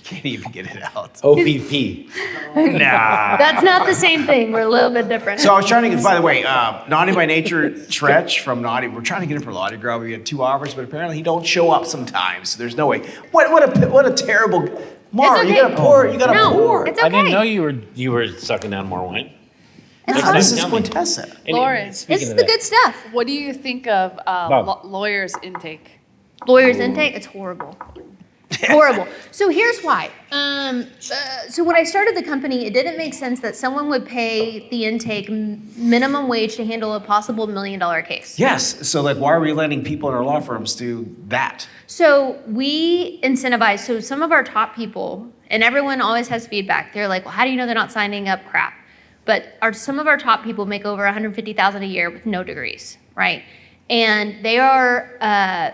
[SPEAKER 2] can't even get it out.
[SPEAKER 3] OPP.
[SPEAKER 2] Nah.
[SPEAKER 1] that's not the same thing. We're a little bit different.
[SPEAKER 2] So I was trying to get, by the way, Naughty by Nature, Tretch from Naughty, we're trying to get him for Naughty Girl. We had 2 hours, but apparently he don't show up sometimes, so there's no way. What a terrible, Mauro, you
[SPEAKER 1] okay.
[SPEAKER 2] gotta pour, you gotta
[SPEAKER 1] No,
[SPEAKER 2] pour.
[SPEAKER 1] it's okay.
[SPEAKER 3] I didn't know you were sucking down more wine.
[SPEAKER 1] It's
[SPEAKER 2] No,
[SPEAKER 1] fine.
[SPEAKER 2] this is
[SPEAKER 3] Tell me.
[SPEAKER 2] Quintessa.
[SPEAKER 3] Anyway,
[SPEAKER 4] Lauren,
[SPEAKER 3] speaking
[SPEAKER 1] It's
[SPEAKER 3] of
[SPEAKER 1] the
[SPEAKER 3] that,
[SPEAKER 1] good stuff.
[SPEAKER 4] What do you think of
[SPEAKER 3] Bob.
[SPEAKER 4] lawyers' intake?
[SPEAKER 1] Lawyers intake, it's horrible. Horrible. So here's why. So when I started the company, it didn't make sense that someone would pay the intake minimum wage to handle a possible $1 million case.
[SPEAKER 2] Yes, so like, why are we letting people in our law firms do that?
[SPEAKER 1] So we incentivize, so some of our top people, and everyone always has feedback. They're like, well, how do you know they're not signing up crap? But some of our top people make over $150,000 a year with no degrees, right? And they are,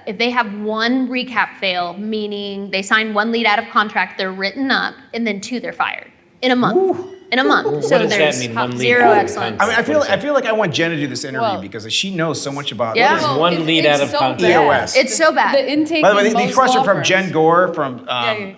[SPEAKER 1] if they have one recap fail, meaning they sign 1 lead out of contract, they're written up, and then 2, they're fired in a month. In a month.
[SPEAKER 3] What
[SPEAKER 1] So
[SPEAKER 3] does that
[SPEAKER 1] there's
[SPEAKER 3] mean, 1 lead
[SPEAKER 1] 0
[SPEAKER 3] out of
[SPEAKER 1] excellence.
[SPEAKER 2] I mean, I feel like I want Jen to do this interview
[SPEAKER 4] Well-
[SPEAKER 2] because she knows so much about
[SPEAKER 1] Yeah.
[SPEAKER 2] this.
[SPEAKER 3] Well, one lead out of contract.
[SPEAKER 2] EOS.
[SPEAKER 1] It's so bad.
[SPEAKER 4] The intake.
[SPEAKER 2] By the way,
[SPEAKER 4] in
[SPEAKER 2] these
[SPEAKER 4] most
[SPEAKER 2] questions
[SPEAKER 4] law
[SPEAKER 2] from
[SPEAKER 4] firms.
[SPEAKER 2] Jen Gore from
[SPEAKER 4] Yeah.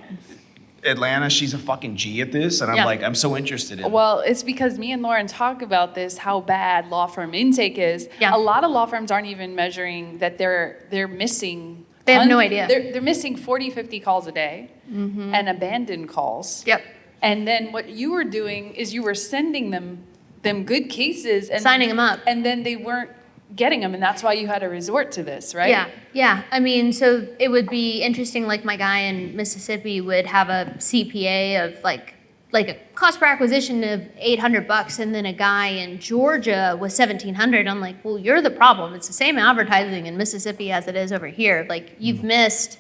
[SPEAKER 2] Atlanta. She's a fucking G at this, and I'm
[SPEAKER 1] Yeah.
[SPEAKER 2] like, I'm so interested in it.
[SPEAKER 4] Well, it's because me and Lauren talk about this, how bad law firm intake is.
[SPEAKER 1] Yeah.
[SPEAKER 4] A lot of law firms aren't even measuring that they're missing.
[SPEAKER 1] They have no idea.
[SPEAKER 4] They're missing 40, 50 calls a day and abandoned calls.
[SPEAKER 1] Yep.
[SPEAKER 4] And then what you were doing is you were sending them good cases and
[SPEAKER 1] Signing 'em up.
[SPEAKER 4] And then they weren't getting them, and that's why you had to resort to this, right?
[SPEAKER 1] Yeah. I mean, so it would be interesting, like my guy in Mississippi would have a CPA of like a cost per acquisition of $800, and then a guy in Georgia was $1,700. I'm like, well, you're the problem. It's the same advertising in Mississippi as it is over here. Like, you've missed,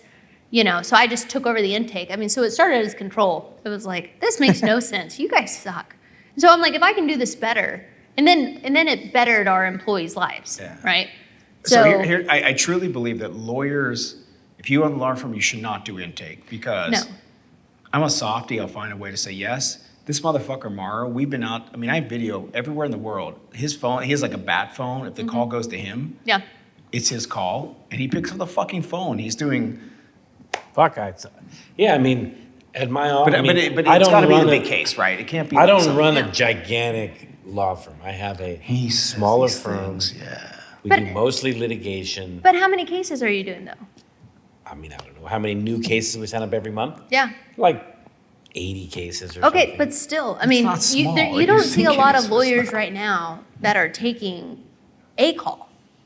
[SPEAKER 1] so I just took over the intake. I mean, so it started as control. It was like, this makes no sense. You guys suck. So I'm like, if I can do this better, and then it bettered our employees' lives,
[SPEAKER 2] Yeah.
[SPEAKER 1] right?
[SPEAKER 2] So here, I truly believe that lawyers, if you own a law firm, you should not do intake because
[SPEAKER 1] No.
[SPEAKER 2] I'm a softie. I'll find a way to say yes. This motherfucker Mauro, we've been out. I mean, I have video everywhere in the world. His phone, he has like a bat phone. If the call goes to him,
[SPEAKER 1] Yeah.
[SPEAKER 2] it's his call, and he picks up the fucking phone. He's doing,
[SPEAKER 3] Yeah, I mean, at my
[SPEAKER 2] but
[SPEAKER 3] I mean,
[SPEAKER 2] it's
[SPEAKER 3] I don't
[SPEAKER 2] got to be the
[SPEAKER 3] run
[SPEAKER 2] big
[SPEAKER 3] a-
[SPEAKER 2] case, right? It can't be.
[SPEAKER 3] I
[SPEAKER 2] like
[SPEAKER 3] don't
[SPEAKER 2] some-
[SPEAKER 3] run
[SPEAKER 1] Yeah.
[SPEAKER 3] a gigantic law firm. I have a
[SPEAKER 2] He says
[SPEAKER 3] smaller
[SPEAKER 2] these
[SPEAKER 3] firm.
[SPEAKER 2] things, yeah.
[SPEAKER 3] We
[SPEAKER 1] But-
[SPEAKER 3] do mostly litigation.
[SPEAKER 1] But how many cases are you doing though?
[SPEAKER 3] I mean, I don't know how many new cases we sign up every month.
[SPEAKER 1] Yeah.
[SPEAKER 3] Like 80 cases or
[SPEAKER 1] Okay,
[SPEAKER 3] something.
[SPEAKER 1] but still, I mean,
[SPEAKER 2] not
[SPEAKER 1] you,
[SPEAKER 2] small,
[SPEAKER 1] you
[SPEAKER 2] like
[SPEAKER 1] don't
[SPEAKER 2] you
[SPEAKER 1] see a
[SPEAKER 2] think it
[SPEAKER 1] lot
[SPEAKER 2] is
[SPEAKER 1] of
[SPEAKER 2] for
[SPEAKER 1] lawyers
[SPEAKER 2] stuff.
[SPEAKER 1] right now that are taking a call.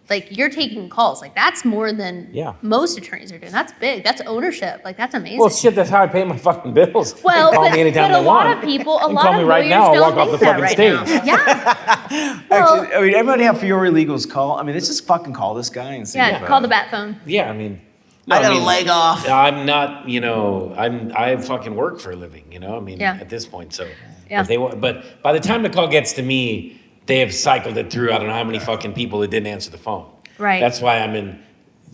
[SPEAKER 1] Like you're taking calls. Like that's more than
[SPEAKER 3] Yeah.
[SPEAKER 1] most attorneys are doing. That's big. That's ownership. Like that's amazing.
[SPEAKER 3] Well, shit, that's how I pay my fucking bills.
[SPEAKER 1] Well,
[SPEAKER 3] They call
[SPEAKER 1] but,
[SPEAKER 3] me anytime
[SPEAKER 1] but a
[SPEAKER 3] they
[SPEAKER 1] lot
[SPEAKER 3] want.
[SPEAKER 1] of people, a
[SPEAKER 3] You
[SPEAKER 1] lot
[SPEAKER 3] call
[SPEAKER 1] of
[SPEAKER 3] me right
[SPEAKER 1] lawyers
[SPEAKER 3] now, I'll
[SPEAKER 1] don't
[SPEAKER 3] walk off
[SPEAKER 1] think
[SPEAKER 3] the
[SPEAKER 1] that
[SPEAKER 3] fucking
[SPEAKER 1] right
[SPEAKER 3] stage.
[SPEAKER 1] now. Yeah. Well,
[SPEAKER 2] Actually, I mean, everybody have Fiore Legal's call. I mean, let's just fucking call this guy and see.
[SPEAKER 1] yeah.
[SPEAKER 2] if,
[SPEAKER 1] Call the bat phone.
[SPEAKER 3] Yeah, I mean.
[SPEAKER 2] I got a
[SPEAKER 3] mean,
[SPEAKER 2] leg off.
[SPEAKER 3] I'm not, I fucking work for a living, I mean,
[SPEAKER 1] Yeah.
[SPEAKER 3] at this point, so.
[SPEAKER 1] Yeah.
[SPEAKER 3] If they want, but by the time the call gets to me, they have cycled it through, I don't know how many fucking people that didn't answer the phone.
[SPEAKER 1] Right.
[SPEAKER 3] That's why I'm in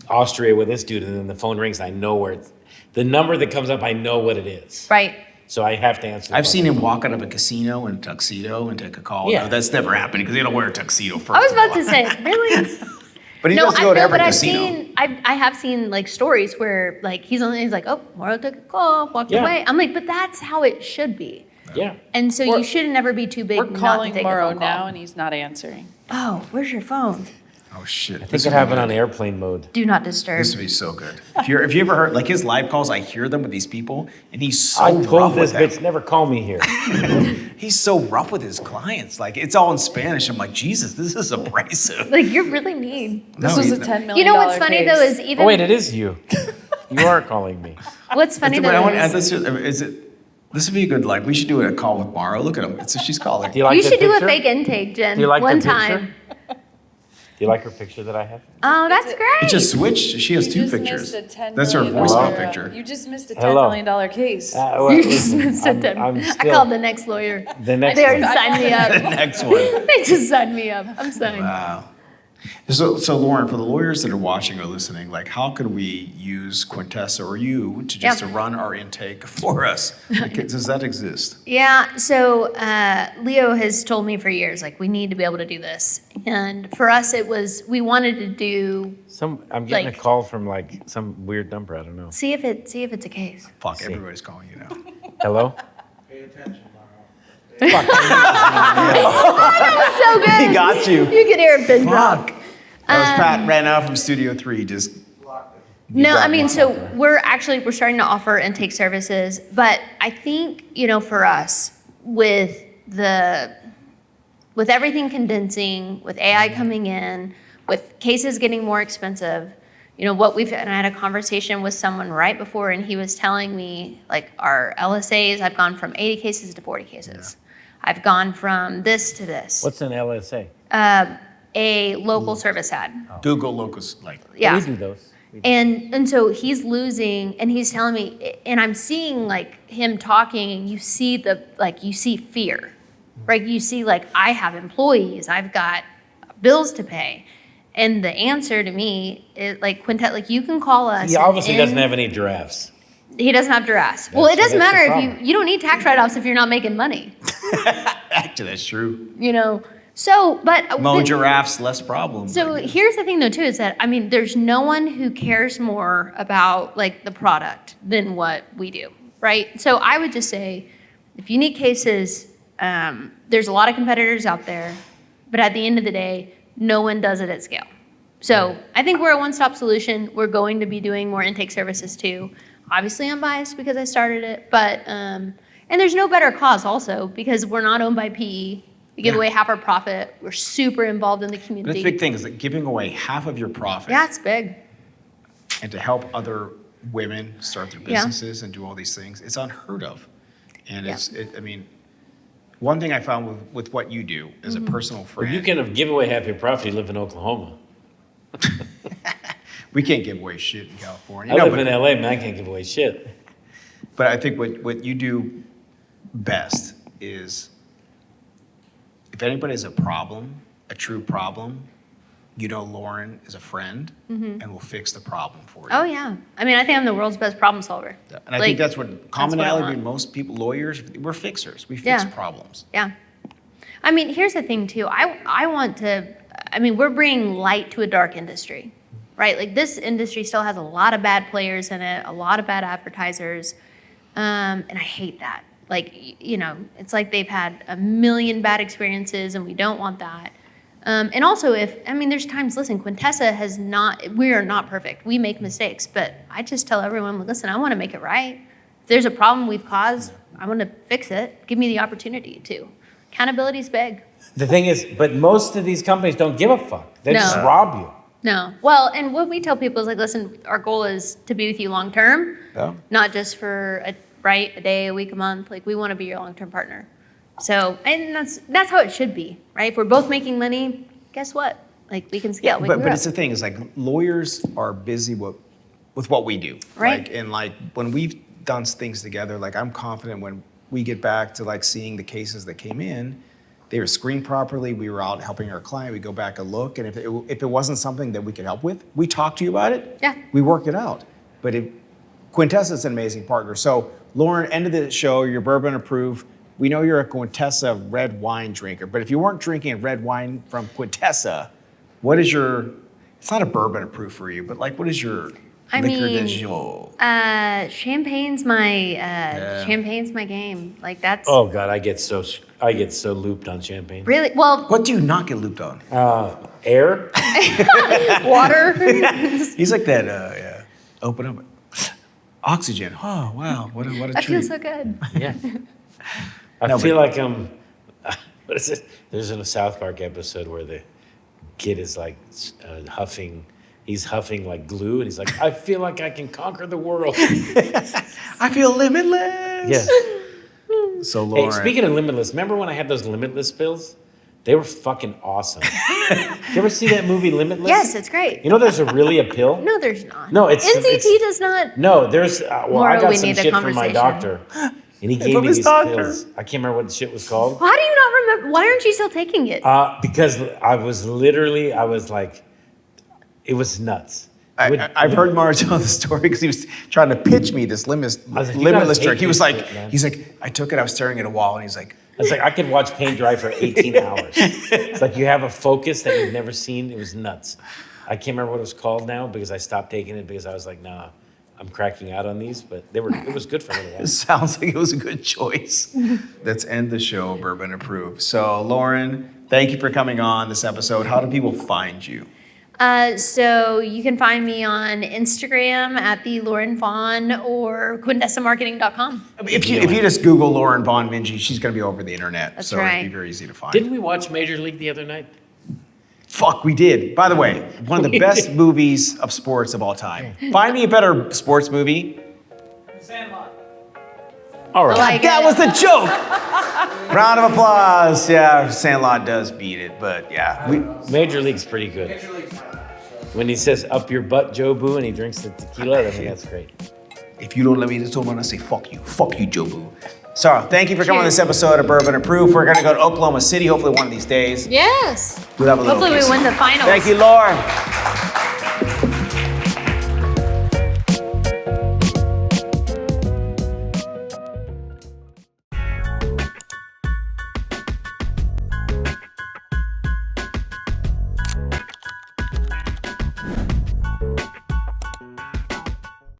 [SPEAKER 3] Austria with this dude, and then the phone rings, and I know where it's, the number that comes up, I know what it is.
[SPEAKER 1] Right.
[SPEAKER 3] So I have to answer the
[SPEAKER 2] I've
[SPEAKER 3] phone.
[SPEAKER 2] seen him walk out of a casino in a tuxedo and take a call.
[SPEAKER 3] Yeah.
[SPEAKER 2] No, that's never happened because they don't wear a tuxedo first.
[SPEAKER 1] I was
[SPEAKER 2] of
[SPEAKER 1] about
[SPEAKER 2] all.
[SPEAKER 1] to say, really?
[SPEAKER 2] But he
[SPEAKER 1] No,
[SPEAKER 2] doesn't go to every
[SPEAKER 1] but
[SPEAKER 2] casino.
[SPEAKER 1] I have seen like stories where like he's like, oh, Mauro took a call, walked
[SPEAKER 3] Yeah.
[SPEAKER 1] away. I'm like, but that's how it should be.
[SPEAKER 3] Yeah.
[SPEAKER 1] And so you should never be too big
[SPEAKER 4] We're
[SPEAKER 1] not to
[SPEAKER 4] calling
[SPEAKER 1] take a
[SPEAKER 4] Mauro
[SPEAKER 1] phone call.
[SPEAKER 4] now and he's not answering.
[SPEAKER 1] Oh, where's your phone?
[SPEAKER 2] Oh shit!
[SPEAKER 3] I think it happened on airplane mode.
[SPEAKER 1] Do not disturb.
[SPEAKER 2] This would be so good. If you ever heard like his live calls, I hear them with these people, and he's so
[SPEAKER 3] I
[SPEAKER 2] rough
[SPEAKER 3] told this
[SPEAKER 2] with them.
[SPEAKER 3] bitch, never call me here.
[SPEAKER 2] He's so rough with his clients. Like it's all in Spanish. I'm like, Jesus, this is abrasive.
[SPEAKER 1] Like, you're really mean.
[SPEAKER 4] This
[SPEAKER 2] No,
[SPEAKER 4] was
[SPEAKER 2] he-
[SPEAKER 4] a $10 million
[SPEAKER 1] You know what's funny,
[SPEAKER 4] case.
[SPEAKER 1] though, is even...
[SPEAKER 3] Oh, wait, it is you. You are calling me.
[SPEAKER 1] What's funny,
[SPEAKER 2] But I
[SPEAKER 1] though,
[SPEAKER 2] want to add
[SPEAKER 1] is...
[SPEAKER 2] this. This would be a good, like, we should do a call with Mauro. Look at him. She's calling.
[SPEAKER 3] Do you like
[SPEAKER 1] You
[SPEAKER 3] the
[SPEAKER 1] should do a
[SPEAKER 3] picture?
[SPEAKER 1] fake intake, Jen.
[SPEAKER 3] Do you like
[SPEAKER 1] one
[SPEAKER 3] the picture?
[SPEAKER 1] time.
[SPEAKER 3] Do you like her picture that I have?
[SPEAKER 1] Oh, that's
[SPEAKER 2] It
[SPEAKER 1] great.
[SPEAKER 2] just switched. She has
[SPEAKER 4] You
[SPEAKER 2] two
[SPEAKER 4] just
[SPEAKER 2] pictures.
[SPEAKER 4] missed a $10
[SPEAKER 2] That's her
[SPEAKER 4] million
[SPEAKER 2] voicemail picture.
[SPEAKER 4] You just missed a $10
[SPEAKER 3] Hello.
[SPEAKER 4] million case.
[SPEAKER 3] Well,
[SPEAKER 1] You just
[SPEAKER 3] listen,
[SPEAKER 1] missed a
[SPEAKER 3] I'm-
[SPEAKER 1] 10.
[SPEAKER 3] I'm
[SPEAKER 1] I
[SPEAKER 3] still-
[SPEAKER 1] called the next lawyer.
[SPEAKER 3] The next
[SPEAKER 1] They already
[SPEAKER 3] one.
[SPEAKER 1] signed me
[SPEAKER 2] The
[SPEAKER 1] up.
[SPEAKER 2] next one.
[SPEAKER 1] They just signed me up. I'm signed.
[SPEAKER 2] Wow. So Lauren, for the lawyers that are watching or listening, like, how could we use Quintessa or you to just
[SPEAKER 1] Yeah.
[SPEAKER 2] to run our intake for us? Does that exist?
[SPEAKER 1] Yeah, so Leo has told me for years, like, we need to be able to do this. And for us, it was, we wanted to do,
[SPEAKER 3] I'm getting
[SPEAKER 1] Like-
[SPEAKER 3] a call from like some weird number. I don't know.
[SPEAKER 1] see if it's a case.
[SPEAKER 2] Fuck,
[SPEAKER 3] See.
[SPEAKER 2] everybody's calling you now.
[SPEAKER 3] Hello?
[SPEAKER 5] Pay attention, Mauro.
[SPEAKER 1] So good.
[SPEAKER 2] He got you.
[SPEAKER 1] You could hear a pin drop.
[SPEAKER 2] Fuck. That was Pat ran out from Studio 3. Just
[SPEAKER 1] No,
[SPEAKER 2] got
[SPEAKER 1] I mean,
[SPEAKER 2] one
[SPEAKER 1] so
[SPEAKER 2] out there.
[SPEAKER 1] we're starting to offer intake services, but I think, for us, with everything condensing, with AI coming in, with cases getting more expensive, and I had a conversation with someone right before, and he was telling me, like, our LSAs, I've gone from 80 cases to 40 cases. I've gone from this to this.
[SPEAKER 3] What's an LSA?
[SPEAKER 1] A local service ad.
[SPEAKER 2] Google Locus, like,
[SPEAKER 1] Yeah.
[SPEAKER 3] We do those.
[SPEAKER 1] And so he's losing, and he's telling me, and I'm seeing like him talking, and you see you see fear, right? You see like, I have employees, I've got bills to pay. And the answer to me is like, Quintette, like, you can call us.
[SPEAKER 3] He obviously
[SPEAKER 1] and
[SPEAKER 3] doesn't have any giraffes.
[SPEAKER 1] He doesn't have giraffes. Well, it
[SPEAKER 3] That's-
[SPEAKER 1] doesn't
[SPEAKER 3] that's the
[SPEAKER 1] matter if
[SPEAKER 3] problem.
[SPEAKER 1] you don't need tax write-offs if you're not making money,
[SPEAKER 2] actually, that's true.
[SPEAKER 1] So, but.
[SPEAKER 2] More giraffes, less problems.
[SPEAKER 1] So here's the thing though too, is that, I mean, there's no one who cares more about like the product than what we do, right? So I would just say, if you need cases, there's a lot of competitors out there, but at the end of the day, no one does it at scale. So I think we're a one-stop solution. We're going to be doing more intake services too. Obviously I'm biased because I started it, but, and there's no better cause also because we're not owned by PE. We give away half our profit. We're super involved in the
[SPEAKER 2] But
[SPEAKER 1] community.
[SPEAKER 2] it's a big thing is that giving away half of your profit
[SPEAKER 1] Yeah, it's big.
[SPEAKER 2] and to help other women start their
[SPEAKER 1] Yeah.
[SPEAKER 2] businesses and do all these things, it's unheard of. And I mean, one thing I found with what you do as
[SPEAKER 1] Mm-hmm.
[SPEAKER 2] a personal
[SPEAKER 3] Well,
[SPEAKER 2] friend,
[SPEAKER 3] you can give away half your profit. You live in Oklahoma.
[SPEAKER 2] we can't give away shit in California.
[SPEAKER 3] I
[SPEAKER 2] No,
[SPEAKER 3] live
[SPEAKER 2] but-
[SPEAKER 3] in LA, man. I can't give away shit.
[SPEAKER 2] But I think what you do best is if anybody has a problem, a true problem, Lauren is a friend and will fix the problem for you.
[SPEAKER 1] Oh yeah. I mean, I think I'm the world's best problem solver.
[SPEAKER 2] And I
[SPEAKER 1] Like,
[SPEAKER 2] think that's what
[SPEAKER 1] what I
[SPEAKER 2] commonality
[SPEAKER 1] want.
[SPEAKER 2] between most people, lawyers, we're fixers. We fix
[SPEAKER 1] Yeah.
[SPEAKER 2] problems.
[SPEAKER 1] Yeah. I mean, here's the thing too. We're bringing light to a dark industry, right? Like, this industry still has a lot of bad players in it, a lot of bad advertisers, and I hate that. Like, it's like they've had a million bad experiences, and we don't want that. And also, there's times, listen, Quintessa we are not perfect. We make mistakes, but I just tell everyone, listen, I want to make it right. If there's a problem we've caused, I want to fix it. Give me the opportunity to. Accountability is big.
[SPEAKER 3] The thing is, but most of these companies don't give a fuck. They just
[SPEAKER 1] No.
[SPEAKER 3] rob you.
[SPEAKER 1] No. Well, and what we tell people is like, listen, our goal is to be with you long term,
[SPEAKER 2] Yeah.
[SPEAKER 1] not just for a day, a week, a month. Like, we want to be your long term partner. So, and that's how it should be, right? If we're both making money, guess what? Like, we can scale. we can
[SPEAKER 2] But
[SPEAKER 1] grow.
[SPEAKER 2] it's the thing is like lawyers are busy with what we do.
[SPEAKER 1] Right.
[SPEAKER 2] And when we've done things together, like I'm confident when we get back to like seeing the cases that came in, they were screened properly. We were out helping our client. We go back and look, and if it wasn't something that we could help with, we talk to you about it.
[SPEAKER 1] Yeah.
[SPEAKER 2] We work it out. But Quintessa is an amazing partner. So Lauren, end of the show, you're bourbon approved. We know you're a Quintessa red wine drinker, but if you weren't drinking red wine from Quintessa, what is it's not a bourbon approved for you, but like, what is your
[SPEAKER 1] I
[SPEAKER 2] Liquor de
[SPEAKER 1] mean,
[SPEAKER 2] jour.
[SPEAKER 1] champagne's my game. Like that's
[SPEAKER 3] Oh God, I get so looped on champagne.
[SPEAKER 1] really well.
[SPEAKER 2] What do you not get looped on?
[SPEAKER 3] Air?
[SPEAKER 1] Water.
[SPEAKER 2] He's like that, yeah. Open up. Oxygen. Oh, wow. What a treat.
[SPEAKER 1] That feels so good.
[SPEAKER 3] Yeah. I
[SPEAKER 2] No,
[SPEAKER 3] feel
[SPEAKER 2] but-
[SPEAKER 3] like what is it? There's a South Park episode where the kid is like huffing. He's huffing like glue, and he's like, "I feel like I can conquer the world."
[SPEAKER 2] I feel limitless.
[SPEAKER 3] Yeah.
[SPEAKER 2] So,
[SPEAKER 3] Hey,
[SPEAKER 2] Lauren.
[SPEAKER 3] speaking of limitless, remember when I had those limitless pills? They were fucking awesome. You ever see that movie Limitless?
[SPEAKER 1] Yes, it's great.
[SPEAKER 3] You know, there's really a pill.
[SPEAKER 1] No, there's not.
[SPEAKER 3] No, it's-
[SPEAKER 1] NCT does not.
[SPEAKER 3] No, there's. Well,
[SPEAKER 1] Mauro,
[SPEAKER 3] I got
[SPEAKER 1] we
[SPEAKER 3] some
[SPEAKER 1] need a
[SPEAKER 3] shit from my
[SPEAKER 1] conversation.
[SPEAKER 3] doctor, and he gave
[SPEAKER 2] From
[SPEAKER 3] me
[SPEAKER 2] his
[SPEAKER 3] these
[SPEAKER 2] doctor.
[SPEAKER 3] pills. I can't remember what the shit was called.
[SPEAKER 1] How do you not remember? Why aren't you still taking it?
[SPEAKER 3] Because I was like, it was nuts.
[SPEAKER 2] I've heard Mauro tell the story because he was trying to pitch me this
[SPEAKER 3] was like, you
[SPEAKER 2] limitless
[SPEAKER 3] gotta
[SPEAKER 2] drink.
[SPEAKER 3] take
[SPEAKER 2] He was
[SPEAKER 3] this
[SPEAKER 2] like,
[SPEAKER 3] shit, man.
[SPEAKER 2] I took it, I was staring at a wall, and he's like,
[SPEAKER 3] I was like, I could watch paint dry for 18 hours. It's like you have a focus that you've never seen. It was nuts. I can't remember what it was called now because I stopped taking it because I was like, nah, I'm cracking out on these. But it was good for a little while.
[SPEAKER 2] it sounds like it was a good choice. Let's end the show, Bourbon Approved. So, Lauren, thank you for coming on this episode. How do people find you?
[SPEAKER 1] So you can find me on Instagram at the Lauren Von or QuintessaMarketing.com.
[SPEAKER 2] If you just Google Lauren Von Mingee, she's going to be over the internet.
[SPEAKER 1] That's
[SPEAKER 2] so
[SPEAKER 1] right.
[SPEAKER 2] it'd be very easy to find.
[SPEAKER 3] Didn't we watch Major League the other night?
[SPEAKER 2] Fuck, we did. By the way, one of the best movies of sports of all time. Find me a better sports movie.
[SPEAKER 3] All right.
[SPEAKER 1] Like
[SPEAKER 2] That
[SPEAKER 1] it.
[SPEAKER 2] was the joke. Round of applause. Yeah, Sandlot does beat it, but yeah.
[SPEAKER 3] Major League's pretty good. When he says "up your butt, Joe Boo," and he drinks the tequila, I think that's great.
[SPEAKER 2] If you don't let me in this one, I'm gonna say fuck you, Joe Boo. So, thank you for coming on
[SPEAKER 1] Cheers.
[SPEAKER 2] this episode of Bourbon Approved. We're gonna go to Oklahoma City, hopefully one of these days.
[SPEAKER 1] Yes.
[SPEAKER 2] We'll have a little
[SPEAKER 1] Hopefully we
[SPEAKER 2] kiss.
[SPEAKER 1] win the finals.
[SPEAKER 2] Thank you, Lauren.